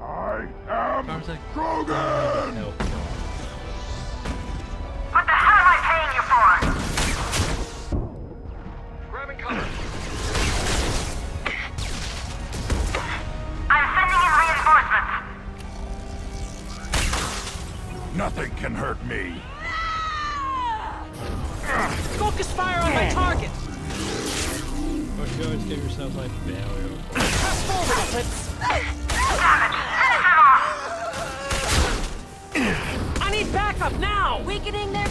I am Krogan! What the hell am I paying you for? Grabbing cover. I'm sending in reinforcements. Nothing can hurt me. Focus fire on my target! But you always give yourself like failure. Press forward, Eclipse! I need backup now! Weakening their...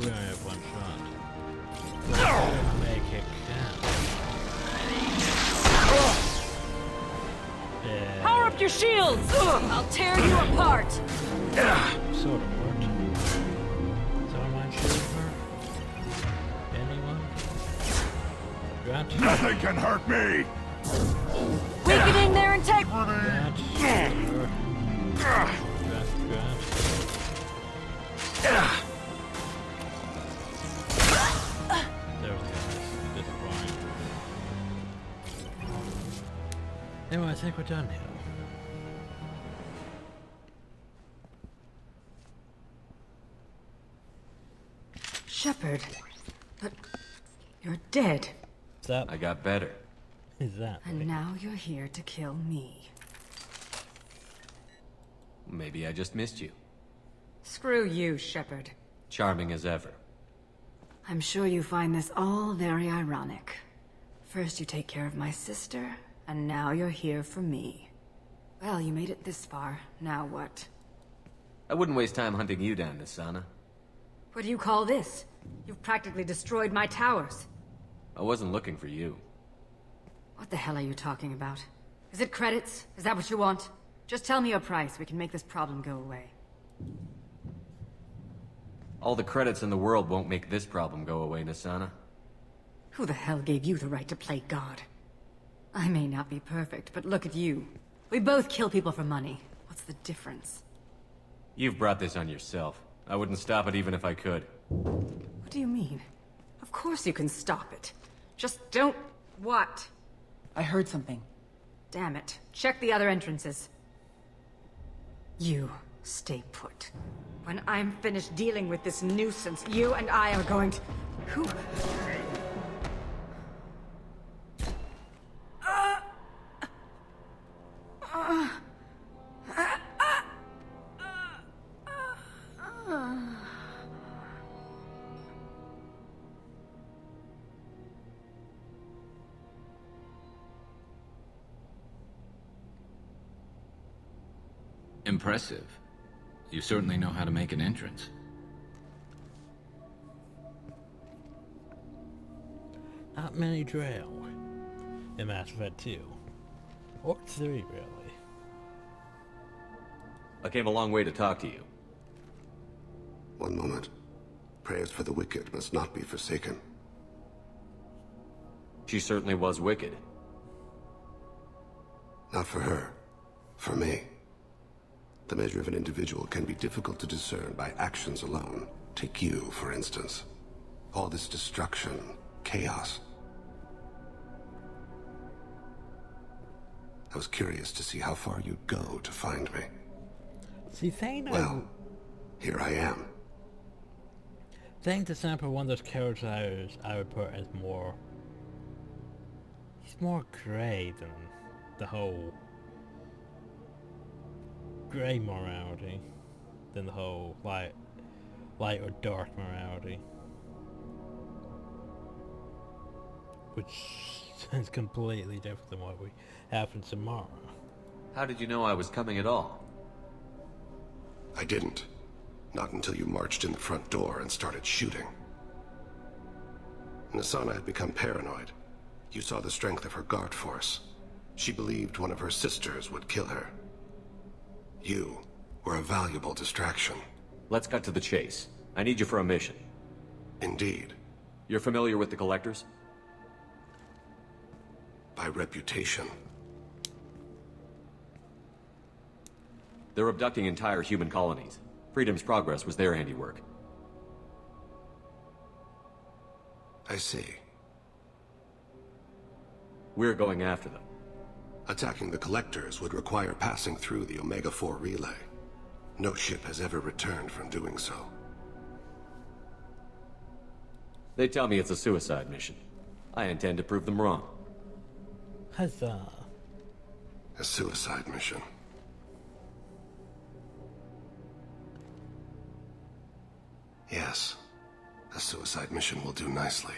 We only have one shot. Make it count. Yeah. Power up your shields! I'll tear you apart! Sort of worked. Someone mind shooting her? Anyone? Grant? Nothing can hurt me! Weakening their integrity! Grant. There we go. This is fine. Anyway, I think we're done here. Shepard, but you're dead. What's up? I got better. Is that And now you're here to kill me. Maybe I just missed you. Screw you, Shepard. Charming as ever. I'm sure you find this all very ironic. First you take care of my sister, and now you're here for me. Well, you made it this far. Now what? I wouldn't waste time hunting you down, Nisana. What do you call this? You've practically destroyed my towers. I wasn't looking for you. What the hell are you talking about? Is it credits? Is that what you want? Just tell me a price. We can make this problem go away. All the credits in the world won't make this problem go away, Nisana. Who the hell gave you the right to play God? I may not be perfect, but look at you. We both kill people for money. What's the difference? You've brought this on yourself. I wouldn't stop it even if I could. What do you mean? Of course you can stop it. Just don't... What? I heard something. Damn it. Check the other entrances. You stay put. When I'm finished dealing with this nuisance, you and I are going to... Who... Impressive. You certainly know how to make an entrance. Not many trail in Mass Effect 2. Or 3, really. I came a long way to talk to you. One moment. Prayers for the wicked must not be forsaken. She certainly was wicked. Not for her. For me. The measure of an individual can be difficult to discern by actions alone. Take you, for instance. All this destruction, chaos. I was curious to see how far you'd go to find me. See, Thane, well, here I am. think the sample one of those characters I would put as more... He's more grey than the whole... grey morality than the whole light or dark morality. Which is completely different than what we have in Samara. How did you know I was coming at all? I didn't. Not until you marched in the front door and started shooting. Nasana had become paranoid. You saw the strength of her guard force. She believed one of her sisters would kill her. You were a valuable distraction. Let's cut to the chase. I need you for a mission. Indeed. You're familiar with the Collectors? By reputation. They're abducting entire human colonies. Freedom's Progress was their handiwork. I see. We're going after them. Attacking the Collectors would require passing through the Omega-4 relay. No ship has ever returned from doing so. They tell me it's a suicide mission. I intend to prove them wrong. Huzzah. A suicide mission. Yes, a suicide mission will do nicely.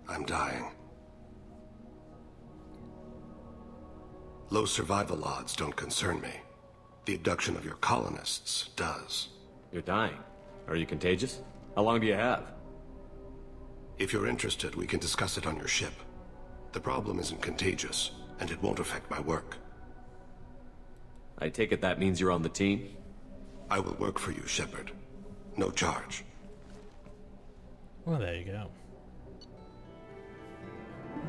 I'm dying. Low survival odds don't concern me. The abduction of your colonists does. You're dying. Are you contagious? How long do you have? If you're interested, we can discuss it on your ship. The problem isn't contagious, and it won't affect my work. I take it that means you're on the team? I will work for you, Shepard. No charge. Well, there you go.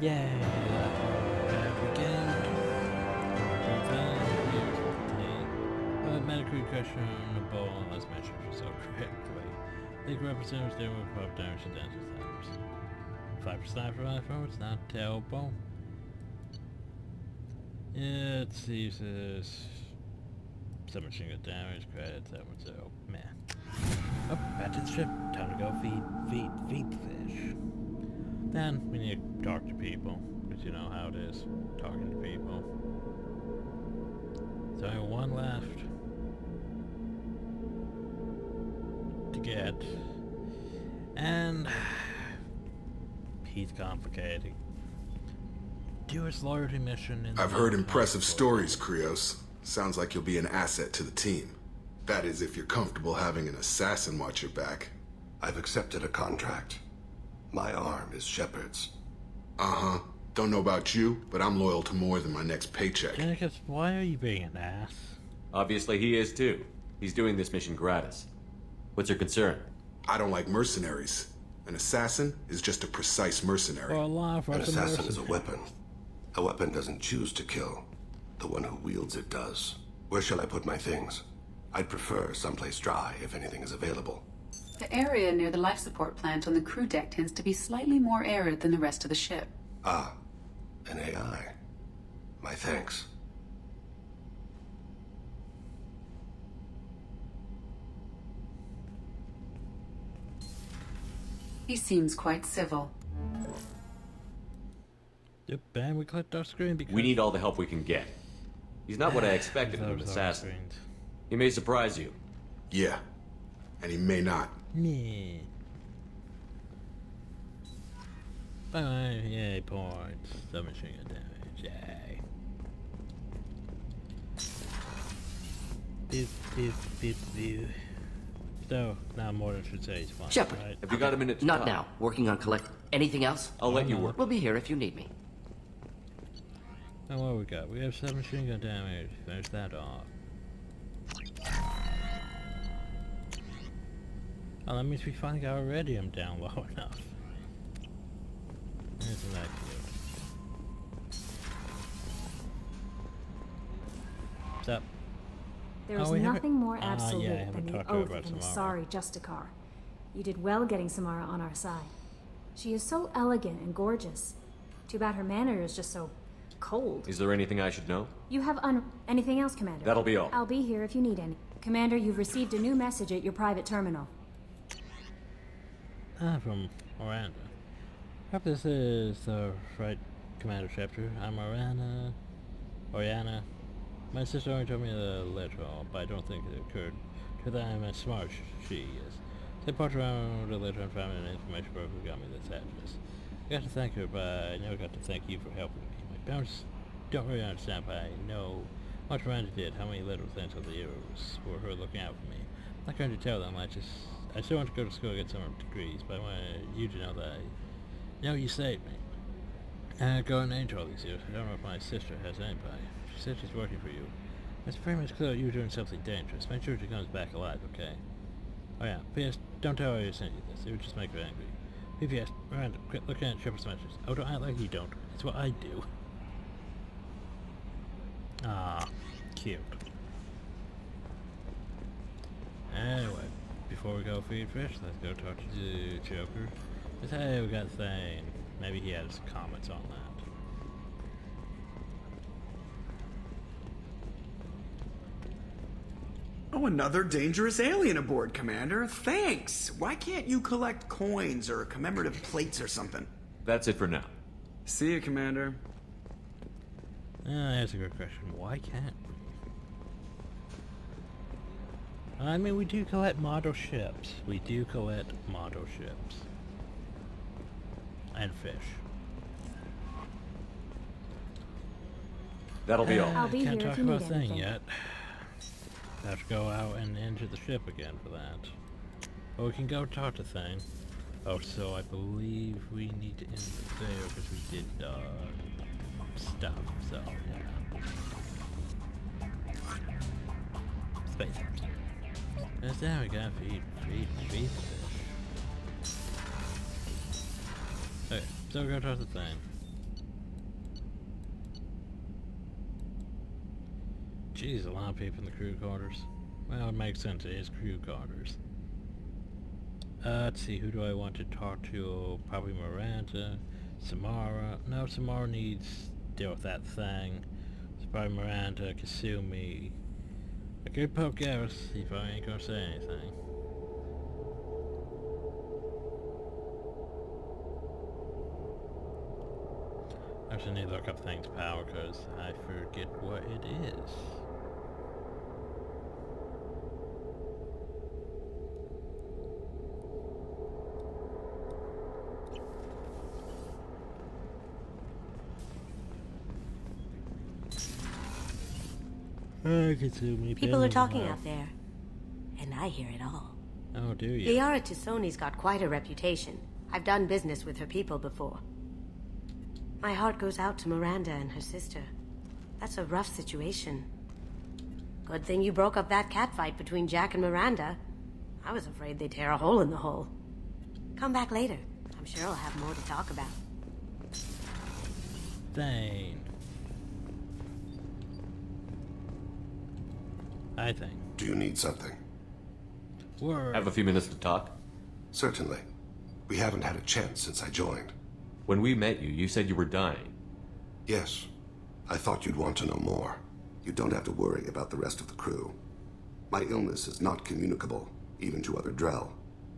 Yay! Metacrew questionable unless measured so correctly. The representatives deal with pop damage and danger times. 5% for rifle, it's not terrible. It uses submachine gun damage, credits, that one's so meh. Oh, back to the ship. Time to go feed the fish. Then we need to talk to people, because you know how it is, talking to people. There's only one left to get, and he's complicated. Do his loyalty mission in I've heard impressive stories, Krios. Sounds like you'll be an asset to the team. That is, if you're comfortable having an assassin watch your back. I've accepted a contract. My arm is Shepard's. Uh-huh. Don't know about you, but I'm loyal to more than my next paycheck. Jenicus, why are you being an ass? Obviously he is too. He's doing this mission gratis. What's your concern? I don't like mercenaries. An assassin is just a precise mercenary. Well, an assassin is a weapon. A weapon doesn't choose to kill. The one who wields it does. Where shall I put my things? I'd prefer someplace dry if anything is available. The area near the life support plant on the crew deck tends to be slightly more arid than the rest of the ship. Ah, an AI. My thanks. He seems quite civil. Yep, and we clicked our screen because... We need all the help we can get. He's not what I expected from an assassin. He may surprise you. Yeah, and he may not. Yeah. Bye, yay, points. Submachine gun damage, yay. Beep. So, now Mordin should say he's fine, Shepard, right? Have you got a minute to Not talk? now. Working on collect... Anything else? I'll let you work. We'll be here if you need me. Now what we got? We have submachine gun damage. Finish that off. Oh, that means we finally got iridium down low enough. Isn't that cute? What's up? There is we haven't- nothing more Ah, absolute yeah, I haven't than the talked to her oath about of an Samara. Asari Justicar. You did well getting Samara on our side. She is so elegant and gorgeous. Too bad her manner is just so cold. Is there anything I should know? You have anything else, Commander? That'll be all. I'll be here if you need any. Commander, you've received a new message at your private terminal. From Miranda. Hope this is the right Commander chapter. I'm Oriana. My sister only told me the literal, but I don't think it occurred to that I'm as smart as she is. So I popped around the literal and found an information broker who got me this address. I got to thank her, but I never got to thank you for helping me. My parents don't really understand, but I know what Miranda did, how many little things over the years were her looking out for me. I'm not going to tell them, I still want to go to school and get some degrees, but I want you to know that you saved me. And I got an angel all these years. I don't know if my sister has anybody. She said she's working for you. It's pretty much clear you're doing something dangerous. Make sure she comes back alive, okay? Oh yeah, P.S. Don't tell her I sent you this. It would just make her angry. P.P.S. Miranda, quit looking at Triple Smashers. Oh, don't act like you don't. It's what I do. Ah, cute. Anyway, before we go feed fish, let's go talk to the Joker. Just hey, we got Thane. Maybe he has comments on that. Oh, another dangerous alien aboard, Commander. Thanks. Why can't you collect coins or commemorative plates or something? That's it for now. See you, Commander. That's a good question. Why can't we? I mean, we do collect model ships. And fish. That'll be all. I'll be Can't here talk if you about need Thing anything. yet. Have to go out and into the ship again for that. But we can go talk to Thing. Oh, so I believe we need to end it there because we did stuff. So yeah. Space hamster. Because now we gotta feed fish. Okay, so we're gonna talk to Thing. Jeez, a lot of people in the crew quarters. Well, it makes sense, it is crew quarters. Let's see, who do I want to talk to? Probably Miranda, Samara. No, Samara needs to deal with that thing. It's probably Miranda, Kasumi. I could poke Garrus, he probably ain't gonna say anything. I actually need to look up Thing's power because I forget what it is. People are talking out there, and I hear it all. Oh, do you? Liara Tisoni's got quite a reputation. I've done business with her people before. My heart goes out to Miranda and her sister. That's a rough situation. Good thing you broke up that catfight between Jack and Miranda. I was afraid they'd tear a hole in the hull. Come back later. I'm sure I'll have more to talk about. Thane. I think. Do you need something? Word. Have a few minutes to talk? Certainly. We haven't had a chance since I joined. When we met you, you said you were dying. Yes. I thought you'd want to know more. You don't have to worry about the rest of the crew. My illness is not communicable, even to other Drell.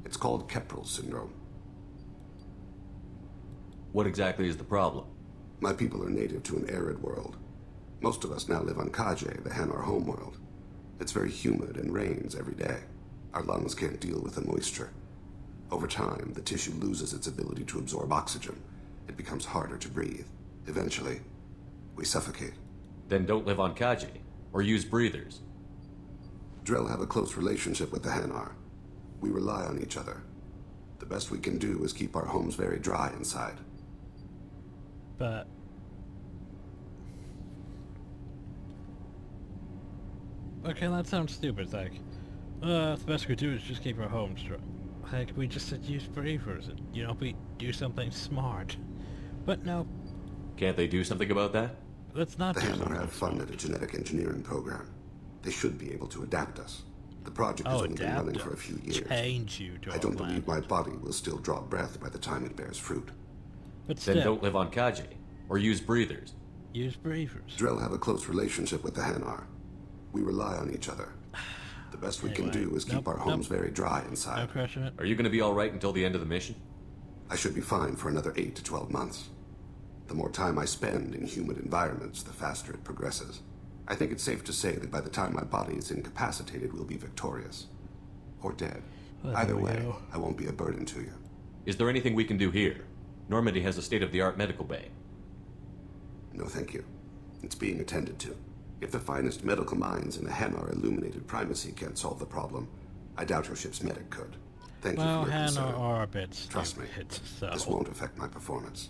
It's called Keprel syndrome. What exactly is the problem? My people are native to an arid world. Most of us now live on Kaje, the Hanar homeworld. It's very humid and rains every day. Our lungs can't deal with the moisture. Over time, the tissue loses its ability to absorb oxygen. It becomes harder to breathe. Eventually, we suffocate. Then don't live on Kaji, or use breathers. Drell have a close relationship with the Hanar. We rely on each other. The best we can do is keep our homes very dry inside. But... okay, that sounds stupid. It's like, the best we do is just keep our homes dry. Like, we just said use breathers and, we do something smart. But no. Can't they do something about that? Let's not the do Hanar have funded a genetic engineering program. They should be able to adapt us. The project has only been running for a few years. Change you to I don't believe my body will still draw breath by the time it bears fruit. But then don't live on Kaji, or use breathers. Use breathers. Drell have a close relationship with the Hanar. We rely on each other. The best we can do is keep our homes very dry inside. Are you going to be all right until the end of the mission? I should be fine for another 8 to 12 months. The more time I spend in humid environments, the faster it progresses. I think it's safe to say that by the time my body is incapacitated, we'll be victorious. Or dead. Either way, I won't be a burden to you. Is there anything we can do here? Normandy has a state-of-the-art medical bay. No, thank you. It's being attended to. If the finest medical minds in the Hanar illuminated primacy can't solve the problem, I doubt your ship's medic could. Thank you for your concern. Hanar are a bit stupid. Trust me, this won't affect my performance.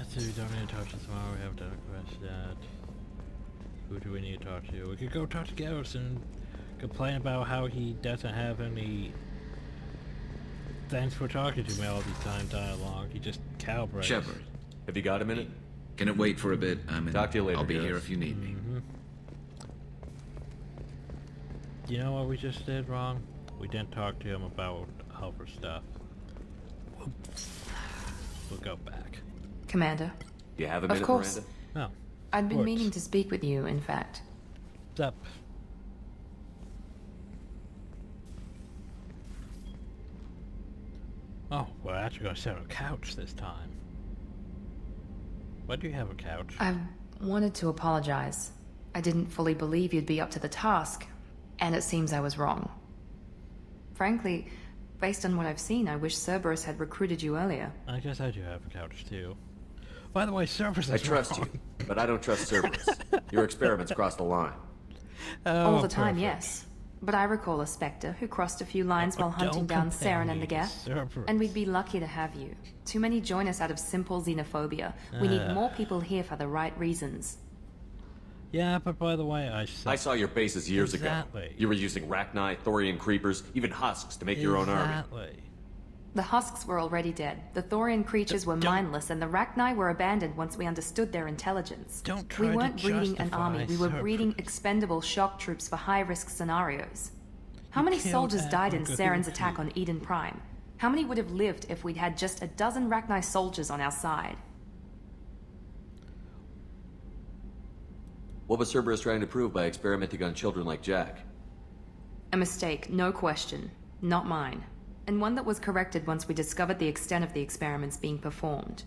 So we don't need to talk to tomorrow. We haven't done a quest yet. Who do we need to talk to? We could go talk to Garrus and complain about how he doesn't have any thanks for talking to me all these time dialogue. He just cowbrays. Shepard. Have you got a minute? Can it wait for a bit? Talk to you later, I'll be Garrus. here if you need me. You know what we just did wrong? We didn't talk to him about Helper stuff. We'll go back. Commander. Do you have a minute, Of course. Miranda? No. I'd been meaning to speak with you, in fact. What's up? Oh, we're actually going to sit on a couch this time. Why do you have a couch? I wanted to apologize. I didn't fully believe you'd be up to the task, and it seems I was wrong. Frankly, based on what I've seen, I wish Cerberus had recruited you earlier. I guess I do have a couch too. By the way, Cerberus is I trust wrong. you, but I don't trust Cerberus. Your experiments crossed the line. All the time, yes. But I recall a Spectre who crossed a few lines while hunting down Saren and the Geth, and we'd be lucky to have you. Too many join us out of simple xenophobia. We need more people here for the right reasons. Yeah, but by the way, I saw your bases years ago. You were using Rachni, Thorian creepers, even husks to make your own army. The husks were already dead. The Thorian creatures were mindless, and the Rachni were abandoned once we understood their intelligence. We weren't breeding an army, we were breeding expendable shock troops for high-risk scenarios. How many soldiers died in Saren's attack on Eden Prime? How many would have lived if we'd had just a dozen Rachni soldiers on our side? What was Cerberus trying to prove by experimenting on children like Jack? A mistake, no question. Not mine. And one that was corrected once we discovered the extent of the experiments being performed.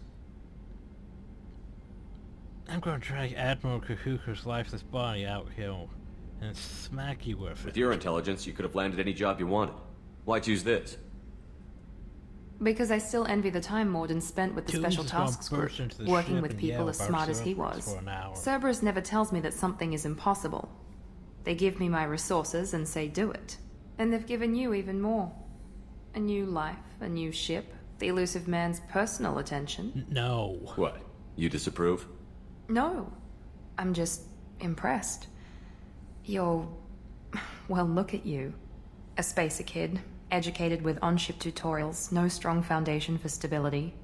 I'm going to drag Admiral Kahuka's lifeless body out here and smack you with it. With your intelligence, you could have landed any job you wanted. Why choose this? Because I still envy the time Morden spent with the Special Tasks Group, working with people as smart as he was. Cerberus never tells me that something is impossible. They give me my resources and say do it. And they've given you even more. A new life, a new ship, the elusive man's personal attention. No. What? You disapprove? No. I'm just impressed. You're... well, look at you. A spacer kid, educated with on-ship tutorials, no strong foundation for stability.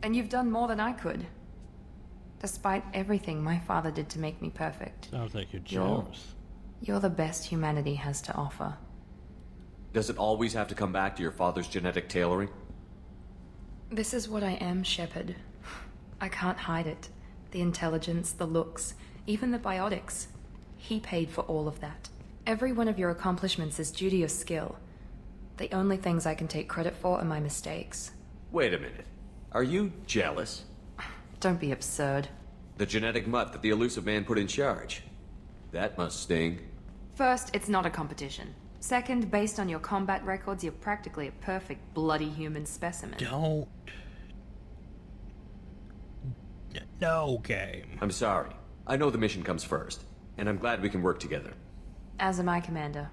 And you've done more than I could. Despite everything my father did to make me perfect. Sounds like you're jealous. You're the best humanity has to offer. Does it always have to come back to your father's genetic tailoring? This is what I am, Shepard. I can't hide it. The intelligence, the looks, even the biotics. He paid for all of that. Every one of your accomplishments is due to your skill. The only things I can take credit for are my mistakes. Wait a minute. Are you jealous? Don't be absurd. The genetic mutt that the elusive man put in charge. That must sting. First, it's not a competition. Second, based on your combat records, you're practically a perfect bloody human specimen. Don't. No, game. I'm sorry. I know the mission comes first, and I'm glad we can work together. As am I, Commander.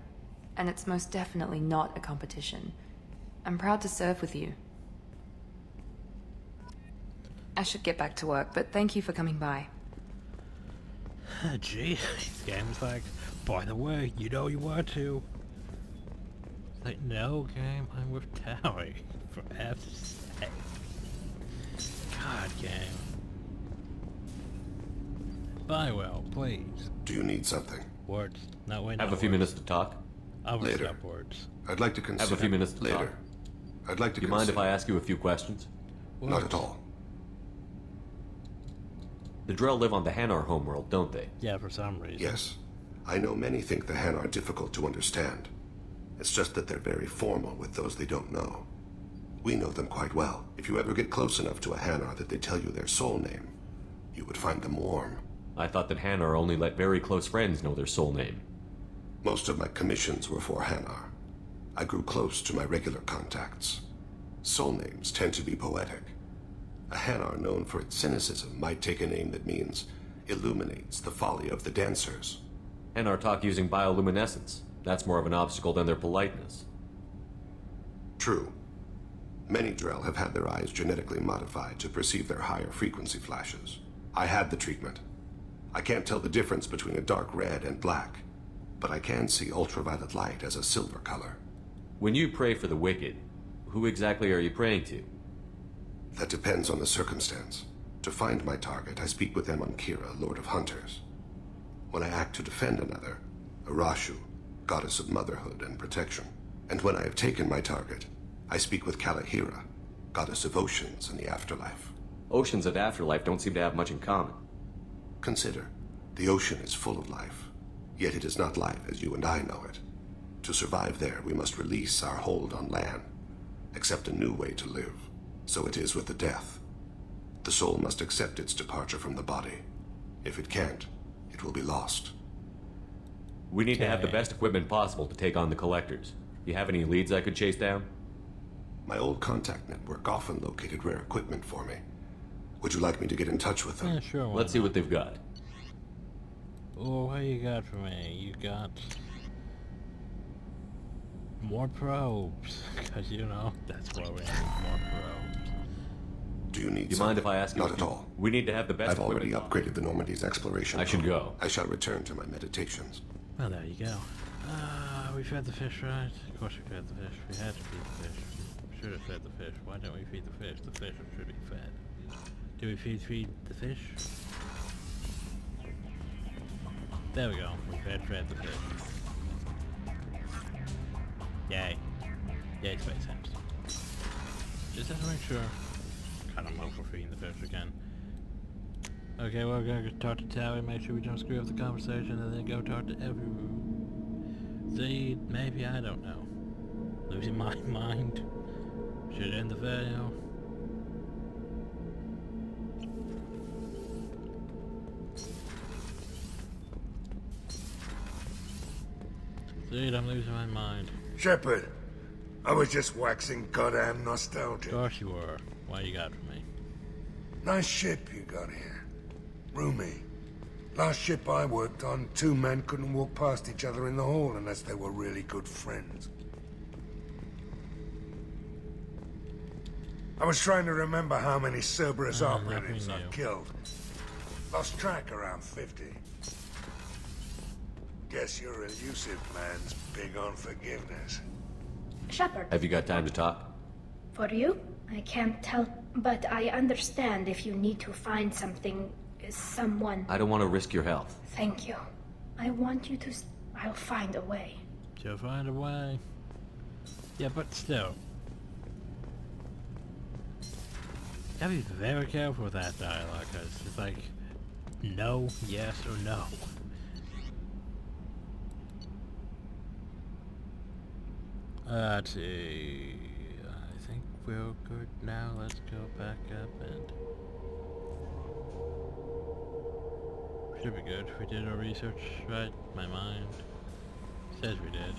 And it's most definitely not a competition. I'm proud to serve with you. I should get back to work, but thank you for coming by. Gee, this game's like, by the way, you know you want to. It's like, no, game, I'm with Towie, for F's sake. God, game. Bioware, please. Do you need something? Words. Not way. Have a few minutes to talk. I will Later. stop words. I'd like to consider... Have a few minutes to later. talk. I'd like to Do you mind if I ask you a few questions? Not at all. The Drell live on the Hanar homeworld, don't they? Yeah, for some reason. Yes. I know many think the Hanar are difficult to understand. It's just that they're very formal with those they don't know. We know them quite well. If you ever get close enough to a Hanar that they tell you their soul name, you would find them warm. I thought that Hanar only let very close friends know their soul name. Most of my commissions were for Hanar. I grew close to my regular contacts. Soul names tend to be poetic. A Hanar known for its cynicism might take a name that means illuminates the folly of the dancers. Hanar talk using bioluminescence. That's more of an obstacle than their politeness. True. Many Drell have had their eyes genetically modified to perceive their higher frequency flashes. I had the treatment. I can't tell the difference between a dark red and black, but I can see ultraviolet light as a silver color. When you pray for the wicked, who exactly are you praying to? That depends on the circumstance. To find my target, I speak with them on Kira, Lord of Hunters. When I act to defend another, Arashu, goddess of motherhood and protection. And when I have taken my target, I speak with Kalahira, goddess of oceans and the afterlife. Oceans and afterlife don't seem to have much in common. Consider, the ocean is full of life, yet it is not life as you and I know it. To survive there, we must release our hold on land, accept a new way to live. So it is with the death. The soul must accept its departure from the body. If it can't, it will be lost. We need to have the best equipment possible to take on the collectors. You have any leads I could chase down? My old contact network often located rare equipment for me. Would you like me to get in touch with them? Yeah, sure. Let's see what they've got. Oh, what you got for me? You got more probes, because you know that's why we need more probes. Do you need? Do you mind if I ask you? Not at all. We need to have the best. I've already upgraded the Normandy's exploration. I should go. I shall return to my meditations. Well, there you go. We fed the fish, right? Of course we fed the fish. We had to feed the fish. We should have fed the fish. Why don't we feed the fish? The fish should be fed. Do we feed the fish? There we go. We fed the fish. Yay. Yay, Space Hamster. Just have to make sure. God, I'm over feeding the fish again. Okay, well, we're gonna talk to Towie, make sure we don't screw up the conversation, and then go talk to See, maybe, I don't know. Losing my mind. Should end the video. Dude, I'm losing my mind. Shepard, I was just waxing goddamn nostalgic. Of course you were. What you got for me? Nice ship you got here. Roomy. Last ship I worked on, two men couldn't walk past each other in the hall unless they were really good friends. I was trying to remember how many Cerberus operatives I've killed. Lost track around 50. Guess your elusive man's big on forgiveness. Shepard. Have you got time to talk? For you? I can't tell, but I understand if you need to find something, someone. I don't want to risk your health. Thank you. I want you to... I'll find a way. She'll find a way. Yeah, but still. Gotta be very careful with that dialogue, because it's like, no, yes, or no. Let's see. I think we're good now. Let's go back up and... Should be good. We did our research right. My mind says we did.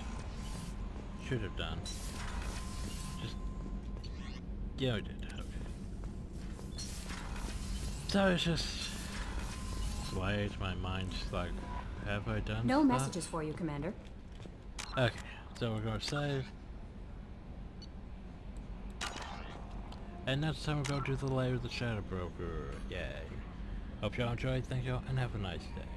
Should have done. Just... Yeah, we did. Okay. So it's just... Why is my mind just like... Have I done No stuff? messages for you, Commander. Okay. So we're going to save. And next time we're going to the lair of the Shadow Broker. Yay. Hope y'all enjoyed, thank y'all, and have a nice day.